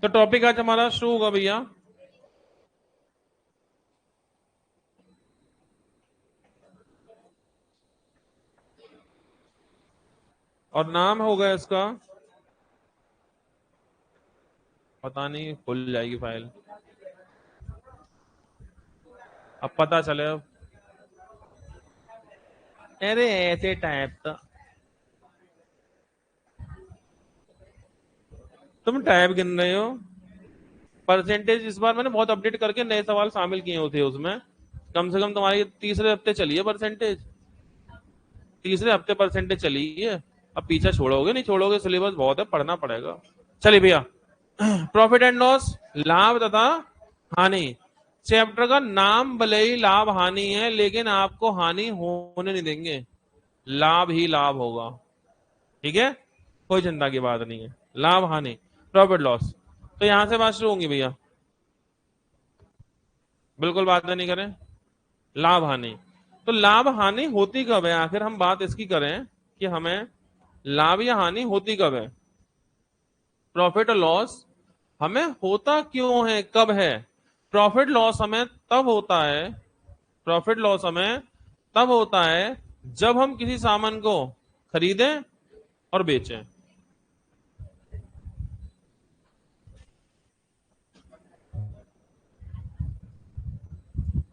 तो टॉपिक आज हमारा शुरू होगा भैया। और नाम होगा इसका, पता नहीं खुल जाएगी फाइल, अब पता चले। अब अरे ऐसे टाइप का तुम टाइप गिन रहे हो। परसेंटेज इस बार मैंने बहुत अपडेट करके नए सवाल शामिल किए होते हैं उसमें। कम से कम तुम्हारी तीसरे हफ्ते चली है परसेंटेज, तीसरे हफ्ते परसेंटेज चली है। अब पीछा छोड़ोगे नहीं छोड़ोगे, सिलेबस बहुत है, पढ़ना पड़ेगा। चलिए भैया, प्रॉफिट एंड लॉस, लाभ तथा हानि। चैप्टर का नाम भले ही लाभ हानि है, लेकिन आपको हानि होने नहीं देंगे, लाभ ही लाभ होगा। ठीक है, कोई चिंता की बात नहीं है। लाभ हानि, प्रॉफिट लॉस। तो यहां से बात शुरू होंगी भैया, बिल्कुल बात नहीं करें। लाभ हानि, तो लाभ हानि होती कब है? आखिर हम बात इसकी करें कि हमें लाभ या हानि होती कब है। प्रॉफिट और लॉस हमें होता क्यों है, कब है? प्रॉफिट लॉस हमें तब होता है, प्रॉफिट लॉस हमें तब होता है जब हम किसी सामान को खरीदें और बेचें।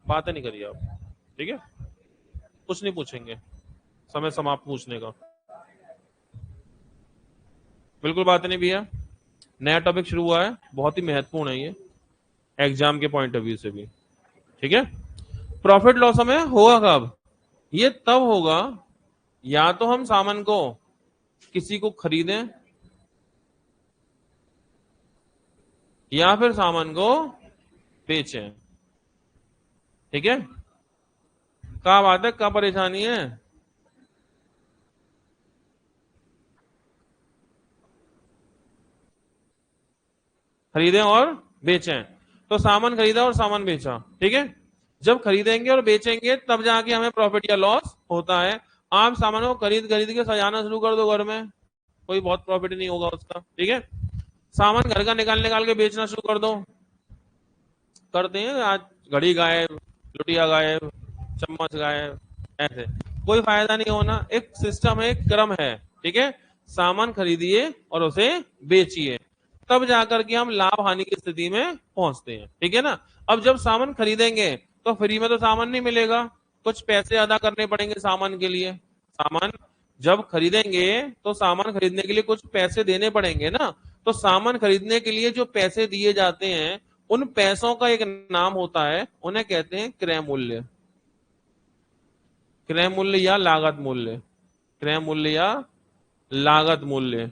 बातें नहीं करिए आप, ठीक है? कुछ नहीं पूछेंगे, समय समाप्त पूछने का। बिल्कुल बात नहीं भैया, नया टॉपिक शुरू हुआ है, बहुत ही महत्वपूर्ण है ये एग्जाम के पॉइंट ऑफ व्यू से भी। ठीक है, प्रॉफिट लॉस हमें होगा कब? ये तब होगा या तो हम सामान को किसी को खरीदें या फिर सामान को बेचें। ठीक है, क्या बात है, क्या परेशानी है? खरीदें और बेचें, तो सामान खरीदा और सामान बेचा। ठीक है, जब खरीदेंगे और बेचेंगे तब जाके हमें प्रॉफिट या लॉस होता है। आप सामान को खरीद खरीद के सजाना शुरू कर दो घर में, कोई बहुत प्रॉफिट नहीं होगा उसका। ठीक है, सामान घर का निकाल निकाल के बेचना शुरू कर दो, करते हैं आज, घड़ी गायब, लुटिया गायब, चम्मच गायब, ऐसे कोई फायदा नहीं होना। एक सिस्टम है, एक क्रम है। ठीक है, सामान खरीदिए और उसे बेचिए, तब जाकर के हम लाभ हानि की स्थिति में पहुंचते हैं। ठीक है ना? अब जब सामान खरीदेंगे तो फ्री में तो सामान नहीं मिलेगा, कुछ पैसे अदा करने पड़ेंगे सामान के लिए। सामान जब खरीदेंगे तो सामान खरीदने के लिए कुछ पैसे देने पड़ेंगे ना, तो सामान खरीदने के लिए जो पैसे दिए जाते हैं उन पैसों का एक नाम होता है, उन्हें कहते हैं क्रय मूल्य। क्रय मूल्य या लागत मूल्य, क्रय मूल्य या लागत मूल्य,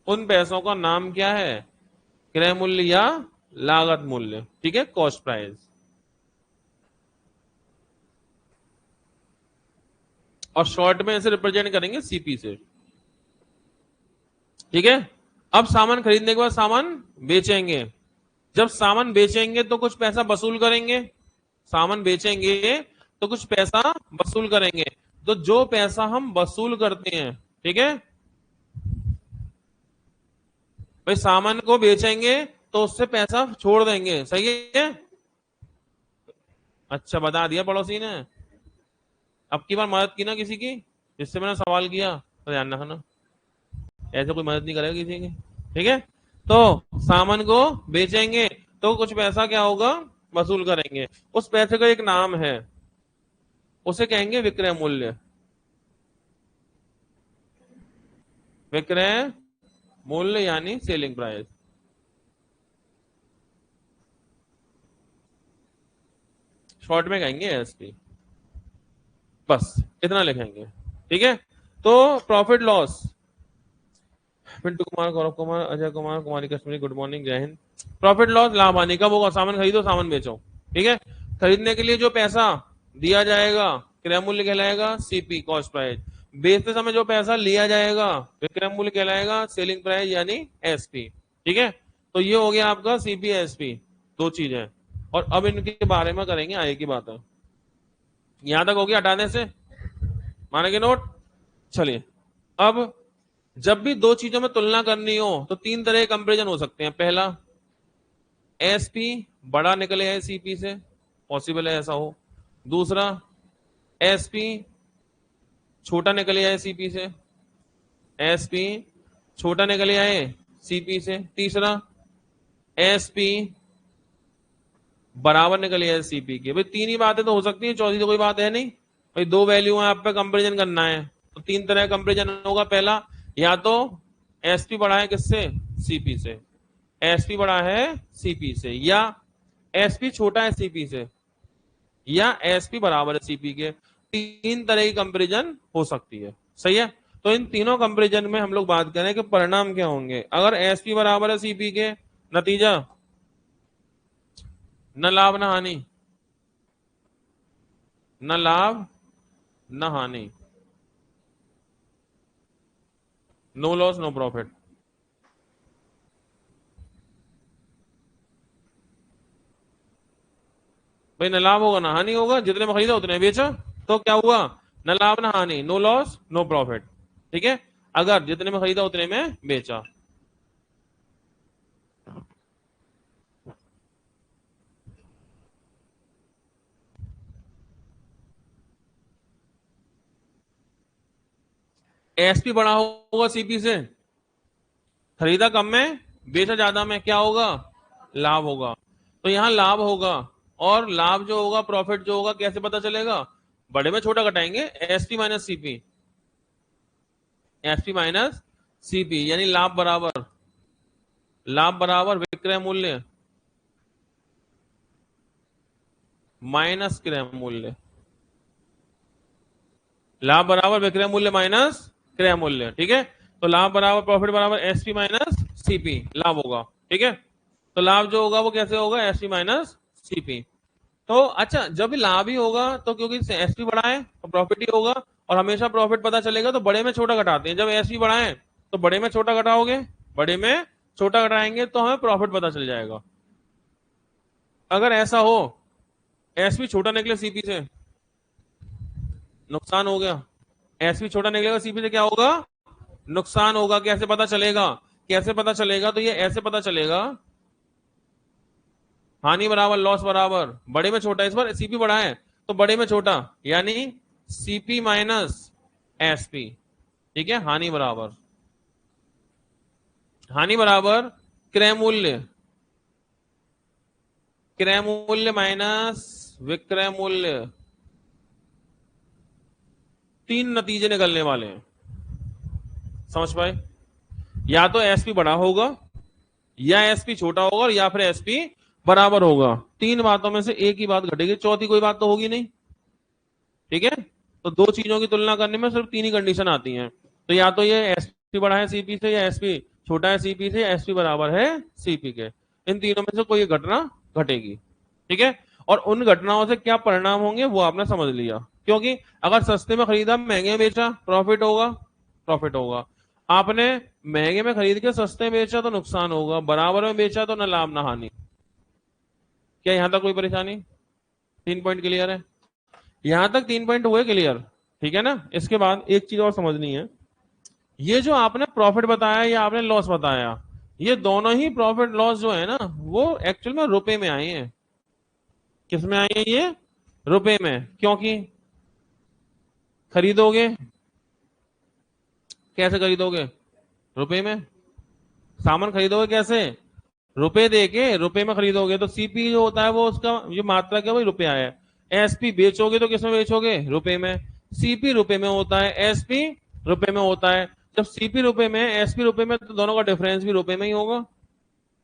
उन पैसों का नाम क्या है? क्रय मूल्य या लागत मूल्य। ठीक है, कॉस्ट प्राइस। और शॉर्ट में इसे रिप्रेजेंट करेंगे सीपी से। ठीक है, अब सामान खरीदने के बाद सामान बेचेंगे, जब सामान बेचेंगे तो कुछ पैसा वसूल करेंगे, सामान बेचेंगे तो कुछ पैसा वसूल करेंगे। तो जो पैसा हम वसूल करते हैं, ठीक है भाई, सामान को बेचेंगे तो उससे पैसा छोड़ देंगे, सही है? अच्छा, बता दिया पड़ोसी ने। अब की बार मदद की ना किसी की, जिससे मैंने सवाल किया, तो ध्यान रखना, ऐसे कोई मदद नहीं करेगा किसी की। ठीक है, तो सामान को बेचेंगे तो कुछ पैसा क्या होगा, वसूल करेंगे। उस पैसे का एक नाम है, उसे कहेंगे विक्रय मूल्य। विक्रय मूल्य यानी सेलिंग प्राइस, शॉर्ट में कहेंगे एसपी। बस इतना लिखेंगे। ठीक है, तो प्रॉफिट लॉस, पिंटू कुमार, गौरव कुमार, अजय कुमार, कुमारी कश्मीरी, गुड मॉर्निंग, जय हिंद। प्रॉफिट लॉस लाभ हानि कब होगा? सामान खरीदो सामान बेचो। ठीक है, खरीदने के लिए जो पैसा दिया जाएगा क्रय मूल्य कहलाएगा, सीपी कॉस्ट प्राइस। बेचते समय जो पैसा लिया जाएगा विक्रय मूल्य कहलाएगा, सेलिंग प्राइस यानी एसपी। ठीक है, तो ये हो गया आपका सीपी एसपी, दो चीजें। और अब इनके बारे में करेंगे आगे की बात है। यहां तक हो गया हटाने से, मानेंगे नोट? चलिए, अब जब भी दो चीजों में तुलना करनी हो तो तीन तरह के कंपेरिजन हो सकते हैं। पहला, एसपी बड़ा निकले है सीपी से, पॉसिबल है ऐसा हो। दूसरा, एसपी छोटा निकले आए सीपी से, एसपी छोटा निकले आए सीपी से। तीसरा, एसपी बराबर निकले आए सीपी के। भाई तीन ही बातें तो हो सकती है, चौथी तो कोई बात है नहीं। भाई दो वैल्यू है, आप पे कंपेरिजन करना है तो तीन तरह का कंपेरिजन होगा। पहला, या तो एसपी बड़ा है किससे, सीपी से, एसपी बड़ा है सीपी से, या एसपी छोटा है सीपी से, या एसपी बराबर है सीपी के। तीन तरह की कंपैरिजन हो सकती है, सही है। तो इन तीनों कंपैरिजन में हम लोग बात करें कि परिणाम क्या होंगे। अगर एसपी बराबर है सीपी के, नतीजा न लाभ न हानि, न लाभ न हानि, नो लॉस नो प्रॉफिट। भाई न लाभ होगा ना हानि होगा, जितने में खरीदा उतने में बेचा, तो क्या हुआ, न लाभ न हानि, नो लॉस नो प्रॉफिट। ठीक है, अगर जितने में खरीदा उतने में बेचा। एसपी बड़ा होगा सीपी से, खरीदा कम में बेचा ज्यादा में, क्या होगा, लाभ होगा। तो यहां लाभ होगा, और लाभ जो होगा, प्रॉफिट जो होगा, कैसे पता चलेगा, बड़े में छोटा घटाएंगे, SP minus CP, SP minus CP, यानी लाभ बराबर विक्रय मूल्य माइनस क्रय मूल्य, लाभ बराबर विक्रय मूल्य माइनस क्रय मूल्य। ठीक है, तो लाभ बराबर प्रॉफिट बराबर एसपी माइनस सीपी, लाभ होगा। ठीक है, तो लाभ जो होगा वो कैसे होगा, एसपी माइनस सीपी। तो अच्छा, जब लाभ ही होगा तो क्योंकि एसपी बड़ा है तो प्रॉफिट ही होगा, और हमेशा प्रॉफिट पता चलेगा तो बड़े में छोटा घटाते हैं। जब एसपी बड़ा है तो बड़े में छोटा घटाओगे, बड़े में छोटा घटाएंगे तो हमें प्रॉफिट पता चल जाएगा। अगर ऐसा हो, एसपी छोटा निकले सीपी से, नुकसान हो गया। एसपी छोटा निकलेगा सीपी से, क्या होगा, नुकसान होगा। कैसे पता चलेगा, कैसे पता चलेगा, तो ये ऐसे पता चलेगा, हानि बराबर लॉस बराबर बड़े में छोटा, इस बार सीपी बड़ा है तो बड़े में छोटा, यानी सीपी माइनस एसपी। ठीक है, हानि बराबर क्रय मूल्य, क्रय मूल्य माइनस विक्रय मूल्य। तीन नतीजे निकलने वाले हैं, समझ पाए। या तो एसपी बड़ा होगा, या एसपी छोटा होगा, और या फिर एसपी बराबर होगा। तीन बातों में से एक ही बात घटेगी, चौथी कोई बात तो होगी नहीं। ठीक है, तो दो चीजों की तुलना करने में सिर्फ तीन ही कंडीशन आती हैं। तो या तो ये एसपी बड़ा है सीपी से, या एसपी छोटा है सीपी से, या एसपी बराबर है सीपी के। इन तीनों में से कोई एक घटना घटेगी। ठीक है, और उन घटनाओं से क्या परिणाम होंगे वो आपने समझ लिया। क्योंकि अगर सस्ते में खरीदा महंगे में बेचा, प्रॉफिट होगा, प्रॉफिट होगा। आपने महंगे में खरीद के सस्ते में बेचा तो नुकसान होगा, बराबर में बेचा तो न लाभ न हानि। क्या यहां तक कोई परेशानी, तीन पॉइंट क्लियर है, यहां तक तीन पॉइंट हुए क्लियर। ठीक है ना, इसके बाद एक चीज और समझनी है। ये जो आपने प्रॉफिट बताया या आपने लॉस बताया, ये दोनों ही प्रॉफिट लॉस जो है ना, वो एक्चुअल में रुपए में आए हैं। किस में आए हैं ये, रुपए में। क्योंकि खरीदोगे, कैसे खरीदोगे, रुपए में। सामान खरीदोगे कैसे, रुपए देके रुपए में खरीदोगे। तो सीपी जो होता है वो उसका ये मात्रा क्या, वही रुपया है। एसपी बेचोगे तो किसमें बेचोगे, रुपए में। सीपी रुपए में होता है, एसपी रुपए में होता है। जब सीपी रुपए में है, एसपी रुपए में, तो दोनों का डिफरेंस भी रुपए में ही होगा,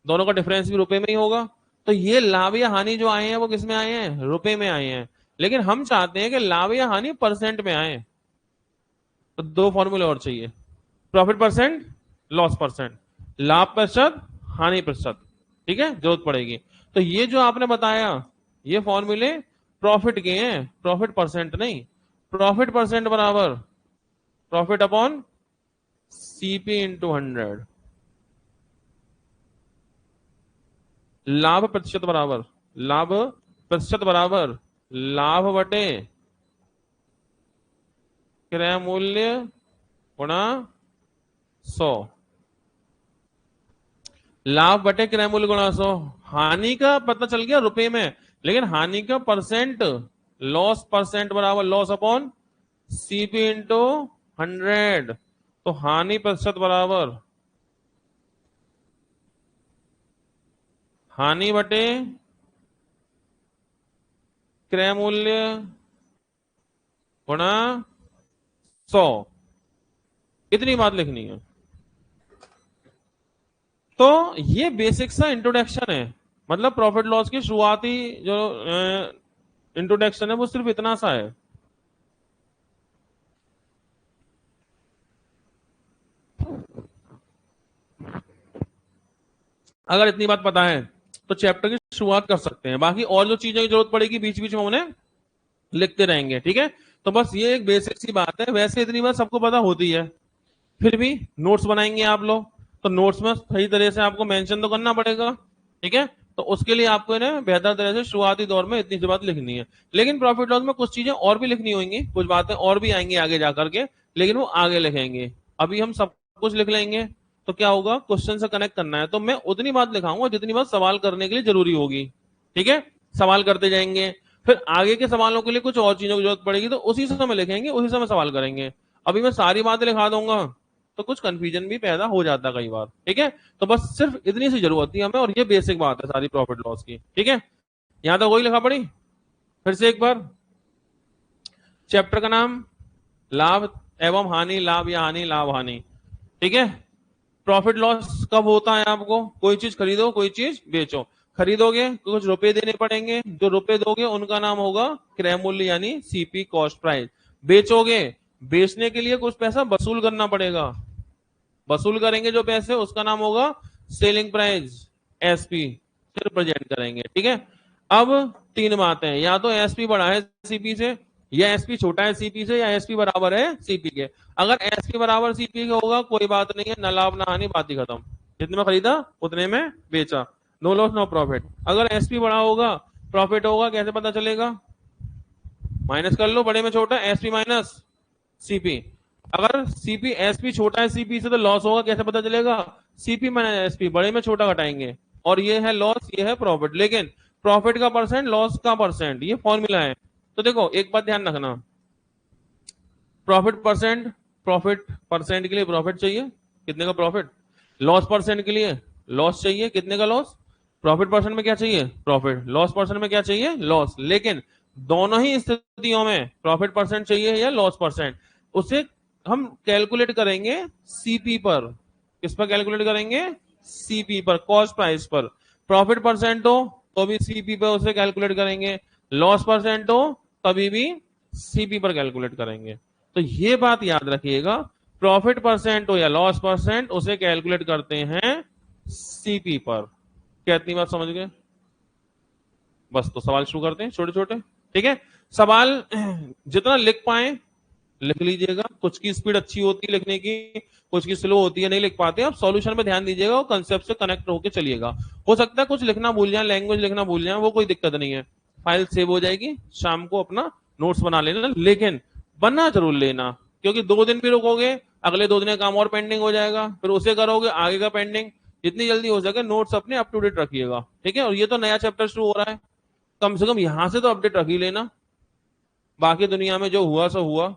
दोनों का डिफरेंस भी रुपए में ही होगा। तो ये लाभ या हानि जो आए हैं वो किसमें आए हैं, रुपए में आए हैं। लेकिन हम चाहते हैं कि लाभ या हानि परसेंट में आए, तो दो फॉर्मूले और चाहिए, प्रॉफिट परसेंट, लॉस परसेंट, लाभ प्रतिशत, हानि प्रतिशत। ठीक है, जरूरत पड़ेगी। तो ये जो आपने बताया, ये फॉर्मूले प्रॉफिट के हैं, प्रॉफिट परसेंट नहीं। प्रॉफिट परसेंट बराबर प्रॉफिट अपॉन सीपी इंटू 100, लाभ प्रतिशत बराबर, लाभ प्रतिशत बराबर लाभ बटे क्रय मूल्य गुणा 100, लाभ बटे क्रय मूल्य गुणा 100। हानि का पता चल गया रुपए में, लेकिन हानि का परसेंट, लॉस परसेंट बराबर लॉस अपॉन सीपी इंटू 100। तो हानि प्रतिशत बराबर हानि बटे क्रय मूल्य गुणा 100। इतनी बात लिखनी है। तो ये बेसिक सा इंट्रोडक्शन है, मतलब प्रॉफिट लॉस की शुरुआती जो इंट्रोडक्शन है वो सिर्फ इतना सा है। अगर इतनी बात पता है तो चैप्टर की शुरुआत कर सकते हैं, बाकी और जो चीजें की जरूरत पड़ेगी बीच बीच में उन्हें लिखते रहेंगे, ठीक है। तो बस ये एक बेसिक सी बात है, वैसे इतनी बात सबको पता होती है, फिर भी नोट्स बनाएंगे आप लोग, तो नोट्स में सही तरह से आपको मेंशन तो करना पड़ेगा, ठीक है। तो उसके लिए आपको इन्हें बेहतर तरह से शुरुआती दौर में इतनी सी बात लिखनी है। लेकिन प्रॉफिट लॉस में कुछ चीजें और भी लिखनी होंगी, कुछ बातें और भी आएंगी आगे जाकर के, लेकिन वो आगे लिखेंगे। अभी हम सब कुछ लिख लेंगे तो क्या होगा, क्वेश्चन से कनेक्ट करना है तो मैं उतनी बात लिखाऊंगा जितनी बात सवाल करने के लिए जरूरी होगी, ठीक है। सवाल करते जाएंगे, फिर आगे के सवालों के लिए कुछ और चीजों की जरूरत पड़ेगी तो उसी समय लिखेंगे, उसी समय सवाल करेंगे। अभी मैं सारी बातें लिखा दूंगा तो कुछ कंफ्यूजन भी पैदा हो जाता है कई बार, ठीक है। तो बस सिर्फ इतनी सी जरूरत थी हमें, और ये बेसिक बात है सारी प्रॉफिट लॉस की, ठीक है। यहां तक वही लिखा पड़ी, फिर से एक बार। चैप्टर का नाम लाभ एवं हानि, लाभ या हानि, लाभ हानि, ठीक है। प्रॉफिट लॉस कब होता है आपको, कोई चीज खरीदो कोई चीज बेचो, खरीदोगे कुछ रुपए देने पड़ेंगे, जो रुपए दोगे उनका नाम होगा क्रय मूल्य यानी सीपी कॉस्ट प्राइस। बेचोगे, बेचने के लिए कुछ पैसा वसूल करना पड़ेगा, वसूल करेंगे जो पैसे उसका नाम होगा सेलिंग प्राइस, एसपी, फिर प्रेजेंट करेंगे, ठीक है। अब तीन बातें, या तो एसपी बड़ा है सीपी से, या एसपी छोटा है सीपी से, या एसपी बराबर है सीपी के। अगर एसपी बराबर सीपी के होगा कोई बात नहीं है, न लाभ ना हानि, बात ही खत्म। जितने में खरीदा उतने में बेचा, नो लॉस नो प्रॉफिट। अगर एसपी बड़ा होगा, प्रॉफिट होगा, कैसे पता चलेगा, माइनस कर लो, बड़े में छोटा, एसपी माइनस सीपी। अगर सीपी एसपी छोटा है सीपी से तो लॉस होगा, कैसे पता चलेगा, सीपी माइनस एसपी, बड़े में छोटा घटाएंगे, और ये है लॉस, ये है प्रॉफिट। लेकिन प्रॉफिट का परसेंट, लॉस का परसेंट, ये फॉर्मूला है। तो देखो एक बात ध्यान रखना, प्रॉफिट परसेंट, प्रॉफिट परसेंट के लिए प्रॉफिट चाहिए, कितने का प्रॉफिट, लॉस परसेंट के लिए लॉस चाहिए, कितने का लॉस, प्रॉफिट परसेंट में क्या चाहिए, प्रॉफिट, लॉस परसेंट में क्या चाहिए, लॉस। लेकिन दोनों ही स्थितियों में प्रॉफिट परसेंट चाहिए या लॉस परसेंट, उसे हम कैलकुलेट करेंगे सीपी पर। किस पर कैलकुलेट करेंगे, सीपी पर, कॉस्ट प्राइस पर। प्रॉफिट परसेंट हो तो भी सीपी पर उसे कैलकुलेट करेंगे, लॉस परसेंट हो तभी भी सीपी पर कैलकुलेट करेंगे। तो ये बात याद रखिएगा, प्रॉफिट परसेंट हो या लॉस परसेंट उसे कैलकुलेट करते हैं सीपी पर। क्या इतनी बात समझ गए, बस तो सवाल शुरू करते हैं छोटे छोटे, ठीक है। सवाल जितना लिख पाए लिख लीजिएगा, कुछ की स्पीड अच्छी होती है लिखने की, कुछ की स्लो होती है, नहीं लिख पाते, आप सॉल्यूशन पे ध्यान दीजिएगा और कंसेप्ट से कनेक्ट होकर चलिएगा। हो सकता है कुछ लिखना भूल जाए, लैंग्वेज लिखना भूल जाए, वो कोई दिक्कत नहीं है, फाइल सेव हो जाएगी, शाम को अपना नोट्स बना लेना, लेकिन बना जरूर लेना, क्योंकि 2 दिन भी रुकोगे, अगले 2 दिन का काम और पेंडिंग हो जाएगा, फिर उसे करोगे आगे का पेंडिंग। जितनी जल्दी हो सके नोट्स अपने अप टू डेट रखिएगा, ठीक है। और ये तो नया चैप्टर शुरू हो रहा है, कम से कम यहां से तो अपडेट रख ही लेना, बाकी दुनिया में जो हुआ सो हुआ,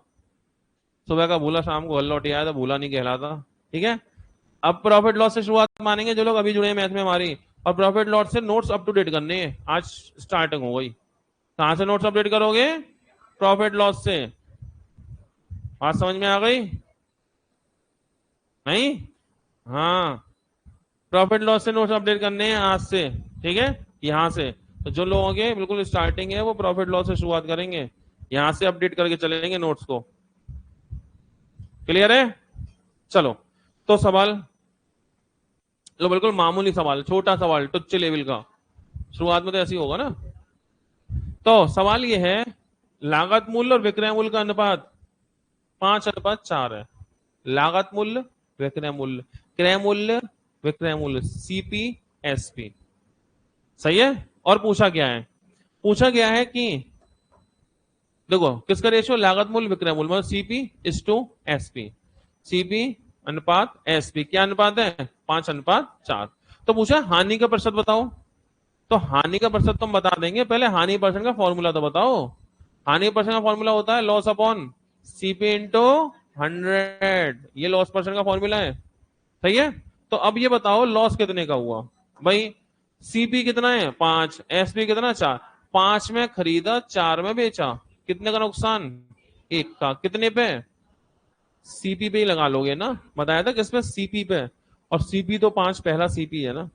सुबह का भूला शाम को लौट आया, तो भूला नहीं कहलाता, ठीक है। अब प्रॉफिट लॉस से शुरुआत मानेंगे जो लोग अभी जुड़े हैं मैथ में हमारी, और प्रॉफिट लॉस से नोट्स अप टू डेट करने हैं, आज स्टार्टिंग हो गई। कहां से नोट्स अपडेट करोगे, प्रॉफिट लॉस से। बात समझ में आ गई, नहीं, हाँ, प्रॉफिट लॉस से नोट्स अपडेट करने हैं आज से, ठीक है, यहां से। तो जो लोगों के बिल्कुल स्टार्टिंग है वो प्रॉफिट लॉस से शुरुआत करेंगे, यहां से अपडेट करके चलेंगे नोट्स को। क्लियर है, चलो। तो सवाल लो, बिल्कुल मामूली सवाल, छोटा सवाल, टुच्चे लेवल का, शुरुआत में तो ऐसे ही होगा ना। तो सवाल ये है, लागत मूल्य और विक्रय मूल्य का अनुपात 5:4 है। लागत मूल्य, विक्रय मूल्य, क्रय मूल्य, विक्रय मूल्य, सीपी एसपी, सही है। और पूछा क्या है, पूछा गया है कि देखो किसका रेशियो, लागत मूल्य विक्रय मूल्य, मतलब CP is to SP, CP अनुपात एसपी, क्या अनुपात है 5:4। तो पूछा हानि का प्रतिशत बताओ, तो हानि का प्रतिशत तुम बता देंगे, पहले हानि परसेंट का फॉर्मूला तो बताओ। हानि परसेंट का फॉर्मूला होता है लॉस अपॉन सीपी इंटू 100, ये लॉस परसेंट का फॉर्मूला है, सही है। तो अब ये बताओ लॉस कितने का हुआ भाई, सीपी कितना है 5, एसपी कितना 4, 5 में खरीदा 4 में बेचा, कितने का नुकसान 1 का, कितने पे सीपी पे ही लगा लोगे ना, बताया था किस पे सीपी पे, और सीपी तो 5 पहला सीपी है ना,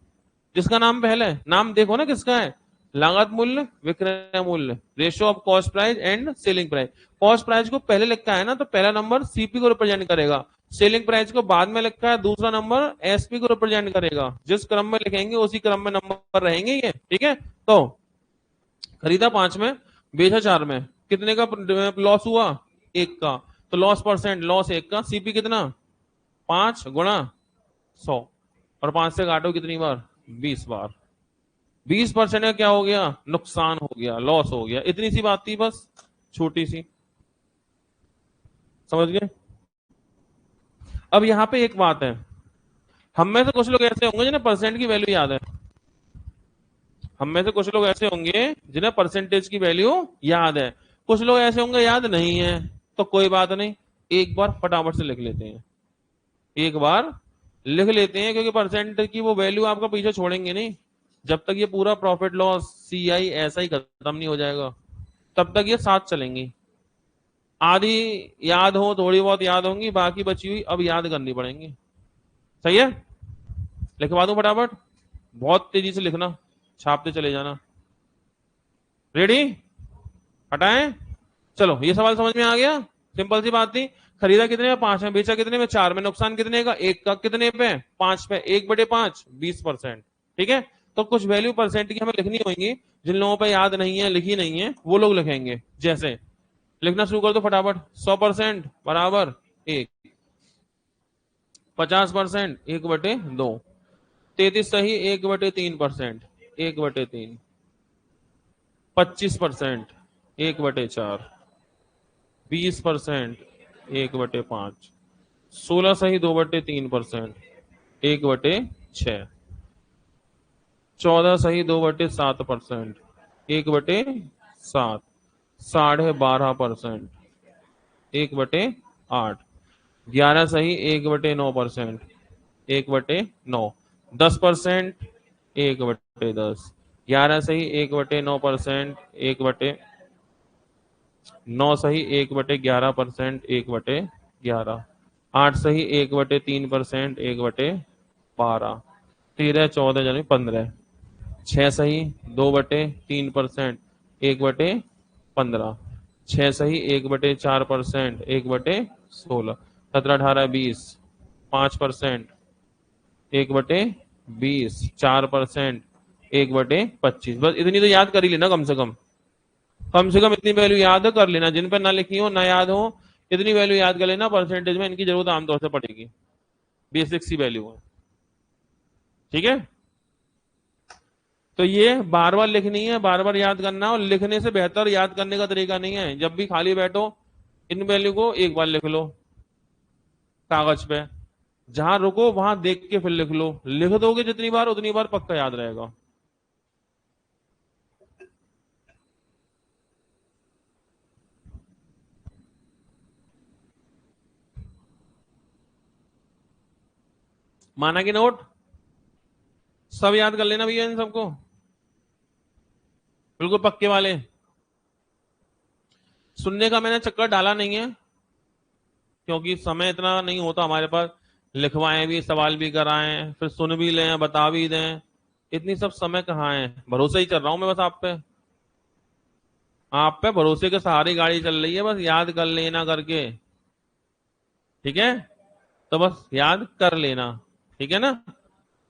जिसका नाम पहले है, नाम देखो ना किसका है, लागत मूल्य विक्रय मूल्य, ratio of cost price and selling price. Cost price को पहले लिखा है ना, तो पहला नंबर सीपी को रिप्रेजेंट करेगा, सेलिंग प्राइस को बाद में लिखा है, दूसरा नंबर एसपी को रिप्रेजेंट करेगा, जिस क्रम में लिखेंगे उसी क्रम में नंबर रहेंगे ये, ठीक है। तो खरीदा 5 में बेचा 4 में, कितने का लॉस हुआ 1 का, तो लॉस परसेंट लॉस 1 का, सीपी कितना 5 गुणा 100, और 5 से काटो कितनी बार 20 बार, 20% का क्या हो गया नुकसान हो गया, लॉस हो गया, इतनी सी बात थी बस, छोटी सी, समझ गए। अब यहां पे एक बात है, हम में से कुछ लोग ऐसे होंगे जिन्हें परसेंट की वैल्यू याद है, हम में से कुछ लोग ऐसे होंगे जिन्हें परसेंटेज की वैल्यू याद है, कुछ लोग ऐसे होंगे याद नहीं है, तो कोई बात नहीं, एक बार फटाफट से लिख लेते हैं, एक बार लिख लेते हैं, क्योंकि परसेंट की वो वैल्यू आपका पीछे छोड़ेंगे नहीं, जब तक ये पूरा प्रॉफिट लॉस सी आई ऐसा ही खत्म नहीं हो जाएगा, तब तक ये साथ चलेंगी। आधी याद हो, थोड़ी बहुत याद होंगी, बाकी बची हुई अब याद करनी पड़ेंगी, सही है। लिखवा दूं फटाफट, बहुत तेजी से लिखना, छापते चले जाना, रेडी, हटाएं, चलो ये सवाल समझ में आ गया, सिंपल सी बात थी, खरीदा कितने में 5 में, बेचा कितने में 4 में, नुकसान कितने का 1 का, कितने पे 5 पे, 1/5 20%, ठीक है। तो कुछ वैल्यू परसेंट की हमें लिखनी होगी, जिन लोगों पे याद नहीं है, लिखी नहीं है, वो लोग लिखेंगे, जैसे लिखना शुरू कर दो फटाफट, 100% बराबर 1, 50% 1/2, 33 सही 1/3%, 1/3, 25% 1/4, 20% 1/5, 16 सही 2/3%, 1/6, 14 सही 2/7%, 1/7, 12.5%, 1/8, 11 सही 1/9%, 1/9, 10%, 1/10, 11 सही 1/9%, 1/9 सही 1/11%, 1/11, 8 सही 1/3%, 1/12, 13 14 यानी 15, 6 सही 2/3%, 1/15, 6 सही 1/4%, 1/16, 17 18 20, 5%, 1/20, 4%, 1/25, बस इतनी तो याद कर ही लेना, कम से कम इतनी वैल्यू याद कर लेना, जिन पर ना लिखी हो ना याद हो, इतनी वैल्यू याद कर लेना, परसेंटेज में इनकी जरूरत आमतौर से पड़ेगी, बेसिक सी वैल्यू है, ठीक है। तो ये बार बार लिखनी है, बार बार याद करना, और लिखने से बेहतर याद करने का तरीका नहीं है, जब भी खाली बैठो इन वैल्यू को एक बार लिख लो कागज पे, जहां रुको वहां देख के फिर लिख लो, लिख दोगे जितनी बार उतनी बार पक्का याद रहेगा। माना कि नोट, सब याद कर लेना भैया इन सबको, बिल्कुल पक्के वाले। सुनने का मैंने चक्कर डाला नहीं है, क्योंकि समय इतना नहीं होता हमारे पास, लिखवाएं भी, सवाल भी कराएं, फिर सुन भी लें, बता भी दें, इतनी सब समय कहाँ है, भरोसा ही चल रहा हूं मैं बस आप पे, आप पे भरोसे के सहारे गाड़ी चल रही है, बस याद कर लेना करके, ठीक है। तो बस याद कर लेना, ठीक है ना,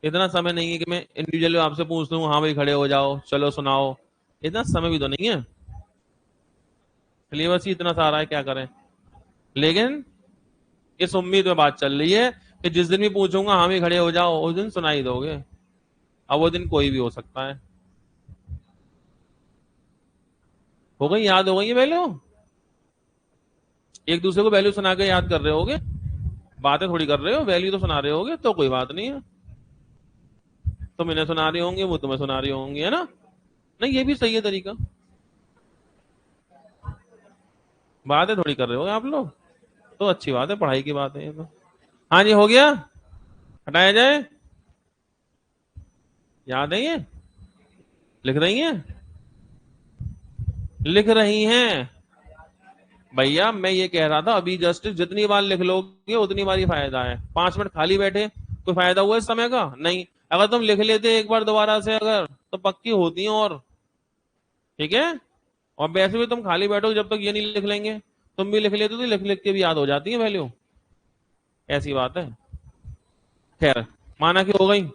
इतना समय नहीं है कि मैं इंडिविजुअली आपसे पूछ लूं, हाँ भाई खड़े हो जाओ चलो सुनाओ, इतना समय भी तो नहीं है, सिलेबस ही इतना सारा है, क्या करें। लेकिन इस उम्मीद में बात चल रही है कि जिस दिन भी पूछूंगा हाँ भी खड़े हो जाओ, उस दिन सुनाई दोगे, अब वो दिन कोई भी हो सकता है। हो गई, याद हो गई ये वैल्यू, एक दूसरे को वैल्यू सुना के याद कर रहे होगे, बातें थोड़ी कर रहे हो, वैल्यू तो सुना रहे होगे, तो कोई बात नहीं है। तुम इन्हें सुना रहे होंगे, वो तुम्हें सुना रहे होंगे, है ना? नहीं, ये भी सही है तरीका। बातें थोड़ी कर रहे हो आप लोग, तो अच्छी बात है, पढ़ाई की बात है ये तो। हाँ जी, हो गया? हटाया जाए? याद है ये? लिख रही हैं? लिख रही हैं? भैया मैं ये कह रहा था अभी जस्ट, जितनी बार लिख लोगे उतनी बार ही फायदा है। 5 मिनट खाली बैठे कोई फायदा हुआ इस समय का? नहीं। अगर तुम लिख लेते एक बार दोबारा से अगर, तो पक्की होती है। और ठीक है। और वैसे भी तुम खाली बैठो जब तक ये नहीं लिख लेंगे। तुम भी लिख लेते तो लिख लिख के भी याद हो जाती है वैल्यू। ऐसी बात है। खैर, माना कि हो गई।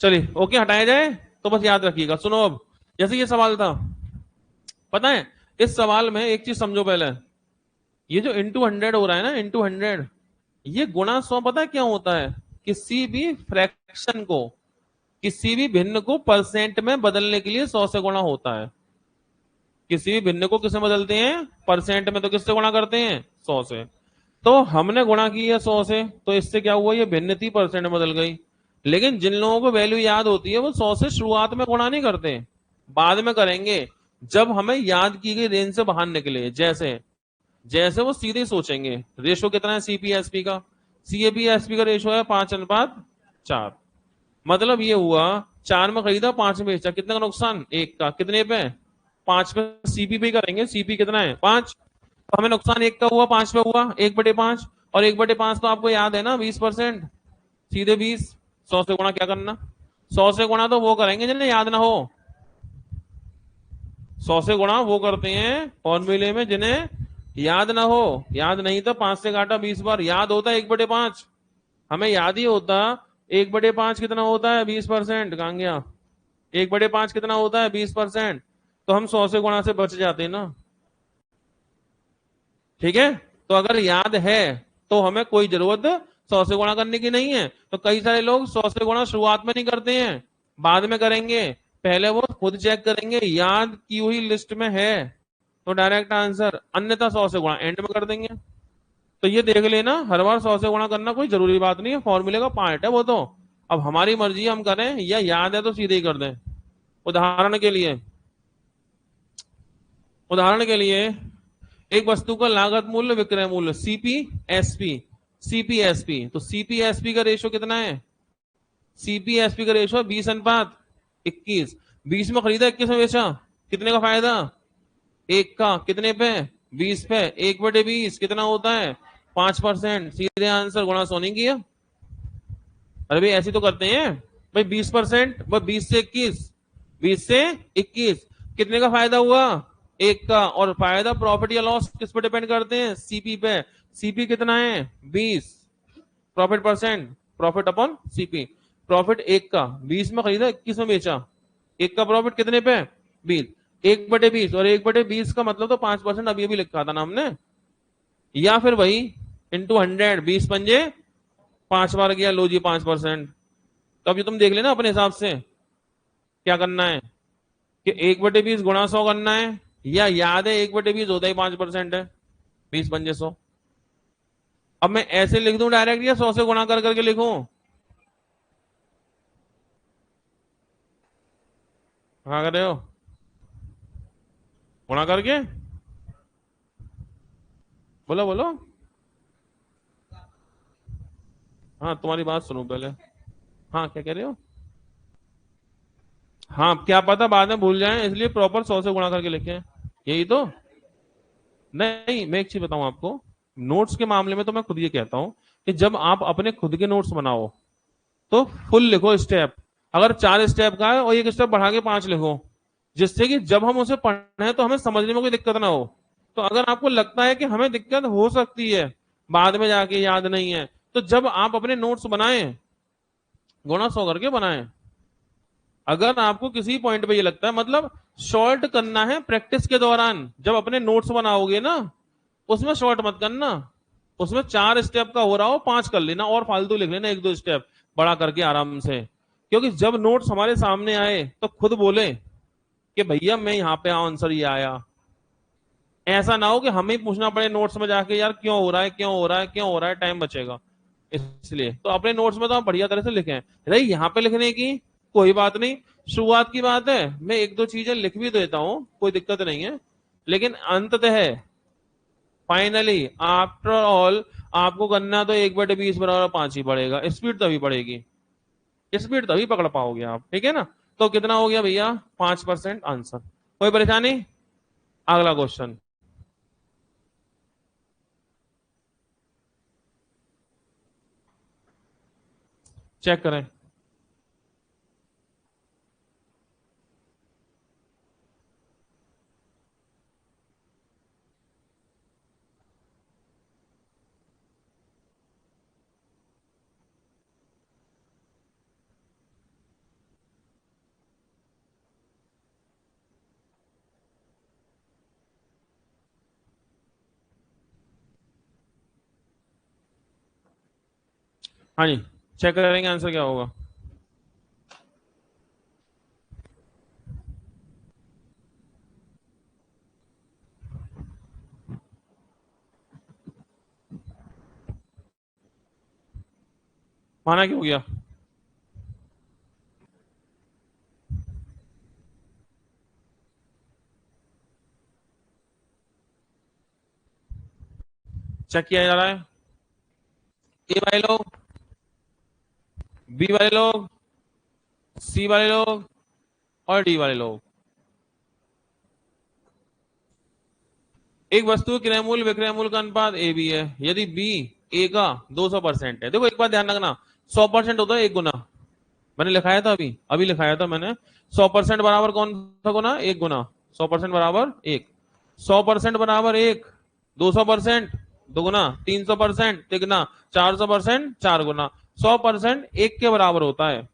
चलिए ओके, हटाया जाए? तो बस याद रखिएगा, सुनो अब। जैसे ये सवाल था, पता है इस सवाल में एक चीज समझो पहले। ये जो इंटू 100 हो रहा है ना, इंटू 100, ये गुणा 100 पता है क्या होता है? किसी भी फ्रैक्शन को, किसी भी भिन्न को परसेंट में बदलने के लिए 100 से गुणा होता है। किसी भी भिन्न को किससे बदलते हैं? परसेंट में। तो किससे गुणा करते हैं? 100 से। तो हमने गुणा की है 100 से, तो इससे क्या हुआ? ये भिन्न थी, परसेंट में बदल गई। लेकिन जिन लोगों को वैल्यू याद होती है वो 100 से शुरुआत में गुणा नहीं करते, बाद में करेंगे जब हमें याद की गई रेंज से बाहर निकले। जैसे जैसे वो सीधे सोचेंगे रेशो कितना है सीपीएसपी का? सीएपीएसपी का रेशो है 5:4। मतलब ये हुआ 4 में खरीदा, 5 में बेचा, कितने का नुकसान? 1 का। कितने पे? 5 पे। सीपी पे करेंगे, सीपी कितना है? 5। तो हमें नुकसान 1 का हुआ, 5 पे हुआ, 1/5। और 1/5 तो आपको याद है ना, 20%। सीधे 20। 100 से गुणा क्या करना? 100 से गुणा तो वो करेंगे जिन्हें याद ना हो। 100 से गुणा वो करते हैं फॉर्मूले में जिन्हें याद ना हो। याद नहीं तो 5 से काटा 20 बार, याद होता है 1/5। हमें याद ही होता 1/5 कितना होता है? 20%। कहां गया? 1/5 कितना होता है? 20%। तो हम 100 से गुणा से बच जाते हैं ना। ठीक है। तो अगर याद है तो हमें कोई जरूरत 100 से गुणा करने की नहीं है। तो कई सारे लोग 100 से गुणा शुरुआत में नहीं करते हैं, बाद में करेंगे। पहले वो खुद चेक करेंगे याद की हुई लिस्ट में है तो डायरेक्ट आंसर, अन्यथा 100 से गुणा एंड में कर देंगे। तो ये देख लेना, हर बार 100 से गुणा करना कोई जरूरी बात नहीं है, फॉर्मूले का पार्ट है वो तो। अब हमारी मर्जी है, हम करें या याद है तो सीधे ही कर दें। उदाहरण के लिए, उदाहरण के लिए एक वस्तु का लागत मूल्य विक्रय मूल्य सीपीएसपी। सीपीएसपी तो सीपीएसपी का रेशो कितना है? सीपीएसपी का रेशो 20:21। 20 में खरीदा, 21 में बेचा, कितने का फायदा? 1 का। कितने पे? 20 पे। 1/20 कितना होता है? 5%। सीधे आंसर, गुणा 100 नहीं किया। अरे भाई ऐसी तो करते हैं भाई। 20%, वह 20 से 21, 20 से 21 कितने का फायदा हुआ? 1 का। और फायदा प्रॉफिट या लॉस किस पे डिपेंड करते हैं? सीपी पे। सीपी कितना है? 20। Profit percent, profit upon CP. Profit 1 का, 20 में खरीदा, 21 में बेचा, 1 का प्रॉफिट कितने पे? 20। 1/20, और 1/20 का मतलब तो 5%, अभी अभी लिखा था ना हमने। या फिर वही इंटू 100, 20 पंजे 5 बार गया, लो जी 5%। तो अभी तुम देख लेना अपने हिसाब से क्या करना है, कि 1/20 गुणा 100 करना है, या याद है 1/20 होता ही 5% है, 20 पंजे 100। अब मैं ऐसे लिख दूं डायरेक्ट, या 100 से गुणा कर करके लिखूं? हाँ कर रहे हो? गुणा करके? बोलो बोलो। हाँ तुम्हारी बात सुनो पहले। हाँ क्या कह रहे हो? हाँ क्या पता बाद में भूल जाएं, इसलिए प्रॉपर 100 से गुणा करके लिखें। यही तो। नहीं, मैं एक चीज बताऊं आपको, नोट्स के मामले में तो मैं खुद ये कहता हूं कि जब आप अपने खुद के नोट्स बनाओ तो फुल लिखो स्टेप। अगर 4 स्टेप का है और एक स्टेप बढ़ा के 5 लिखो, जिससे कि जब हम उसे पढ़े तो हमें समझने में कोई दिक्कत ना हो। तो अगर आपको लगता है कि हमें दिक्कत हो सकती है बाद में जाके, याद नहीं है, तो जब आप अपने नोट्स बनाएं, गुणा 100 करके बनाएं। अगर आपको किसी पॉइंट पे ये लगता है, मतलब शॉर्ट करना है प्रैक्टिस के दौरान, जब अपने नोट्स बनाओगे ना, उसमें शॉर्ट मत करना। उसमें 4 स्टेप का हो रहा हो 5 कर लेना, और फालतू लिख लेना 1-2 स्टेप बड़ा करके आराम से। क्योंकि जब नोट्स हमारे सामने आए तो खुद बोले कि भैया मैं यहां पे आंसर ये आया। ऐसा ना हो कि हमें ही पूछना पड़े नोट्स में जाके, यार क्यों हो रहा है, क्यों हो रहा है, क्यों हो रहा है, टाइम बचेगा। इसलिए तो अपने नोट्स में तो आप बढ़िया तरह से लिखें। रही यहाँ पे लिखने की कोई बात नहीं, शुरुआत की बात है, मैं एक दो चीजें लिख भी देता हूं, कोई दिक्कत नहीं है। लेकिन अंततः फाइनली आफ्टर ऑल आपको करना तो 1/20 = 5 ही पड़ेगा। स्पीड तभी पड़ेगी, स्पीड तभी पकड़ पाओगे आप, ठीक है ना। तो कितना हो गया भैया, 5% आंसर। कोई परेशानी? अगला क्वेश्चन चेक करें। हाँ जी, चेक करेंगे आंसर क्या होगा। माना क्यों गया? चेक किया जा रहा है। ए वाले लोग, बी वाले लोग, सी वाले लोग और डी वाले लोग। एक वस्तु क्रय मूल्य विक्रय मूल्य का अनुपात ए बी है, यदि बी ए का 200% है। देखो एक बात ध्यान रखना, 100% होता है एक गुना। मैंने लिखाया था, अभी अभी लिखाया था मैंने। 100% बराबर कौन सा गुना? एक गुना। 100% बराबर एक, 100% बराबर एक, 200% दुगुना, 300% तिगुना, 400% चार गुना। 100% एक के बराबर होता है,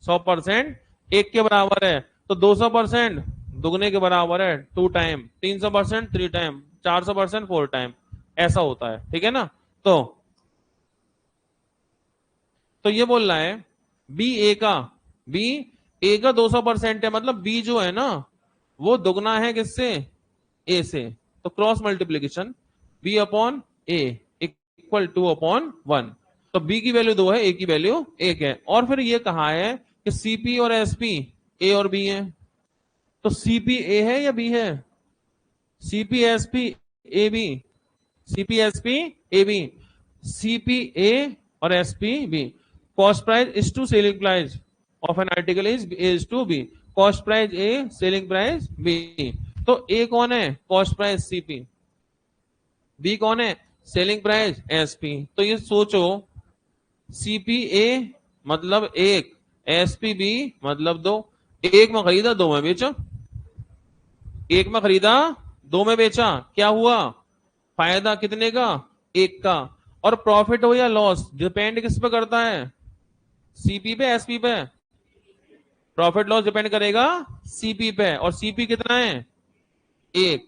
100% एक के बराबर है। तो 200% दुगने के बराबर है 2 टाइम, 300% 3 टाइम, 400% 4 टाइम। ऐसा होता है, ठीक है ना। तो ये बोल रहा है बी ए का, बी ए का 200% है, मतलब बी जो है ना वो दुगना है किससे? ए से। तो क्रॉस मल्टीप्लीकेशन बी अपॉन ए इक्वल 2/1। तो बी की वैल्यू 2 है, ए की वैल्यू 1 है। और फिर ये कहा है कि सीपी और एसपी ए और बी है। तो सीपी ए है या बी है? CP SP A B, CP SP A B, CP A और SP B. Cost price is to selling price of an article is to B. Cost price A, selling price B. तो A कौन है? Cost price CP. B कौन है? Selling price SP. तो ये सोचो, CP ए मतलब एक, एसपी बी मतलब दो। एक में खरीदा, दो में बेचा। एक में खरीदा, दो में बेचा, क्या हुआ? फायदा कितने का? एक का। और प्रॉफिट हो या लॉस डिपेंड किस पे करता है? सीपी पे, एसपी पे? प्रॉफिट लॉस डिपेंड करेगा सीपी पे। और सीपी कितना है? एक।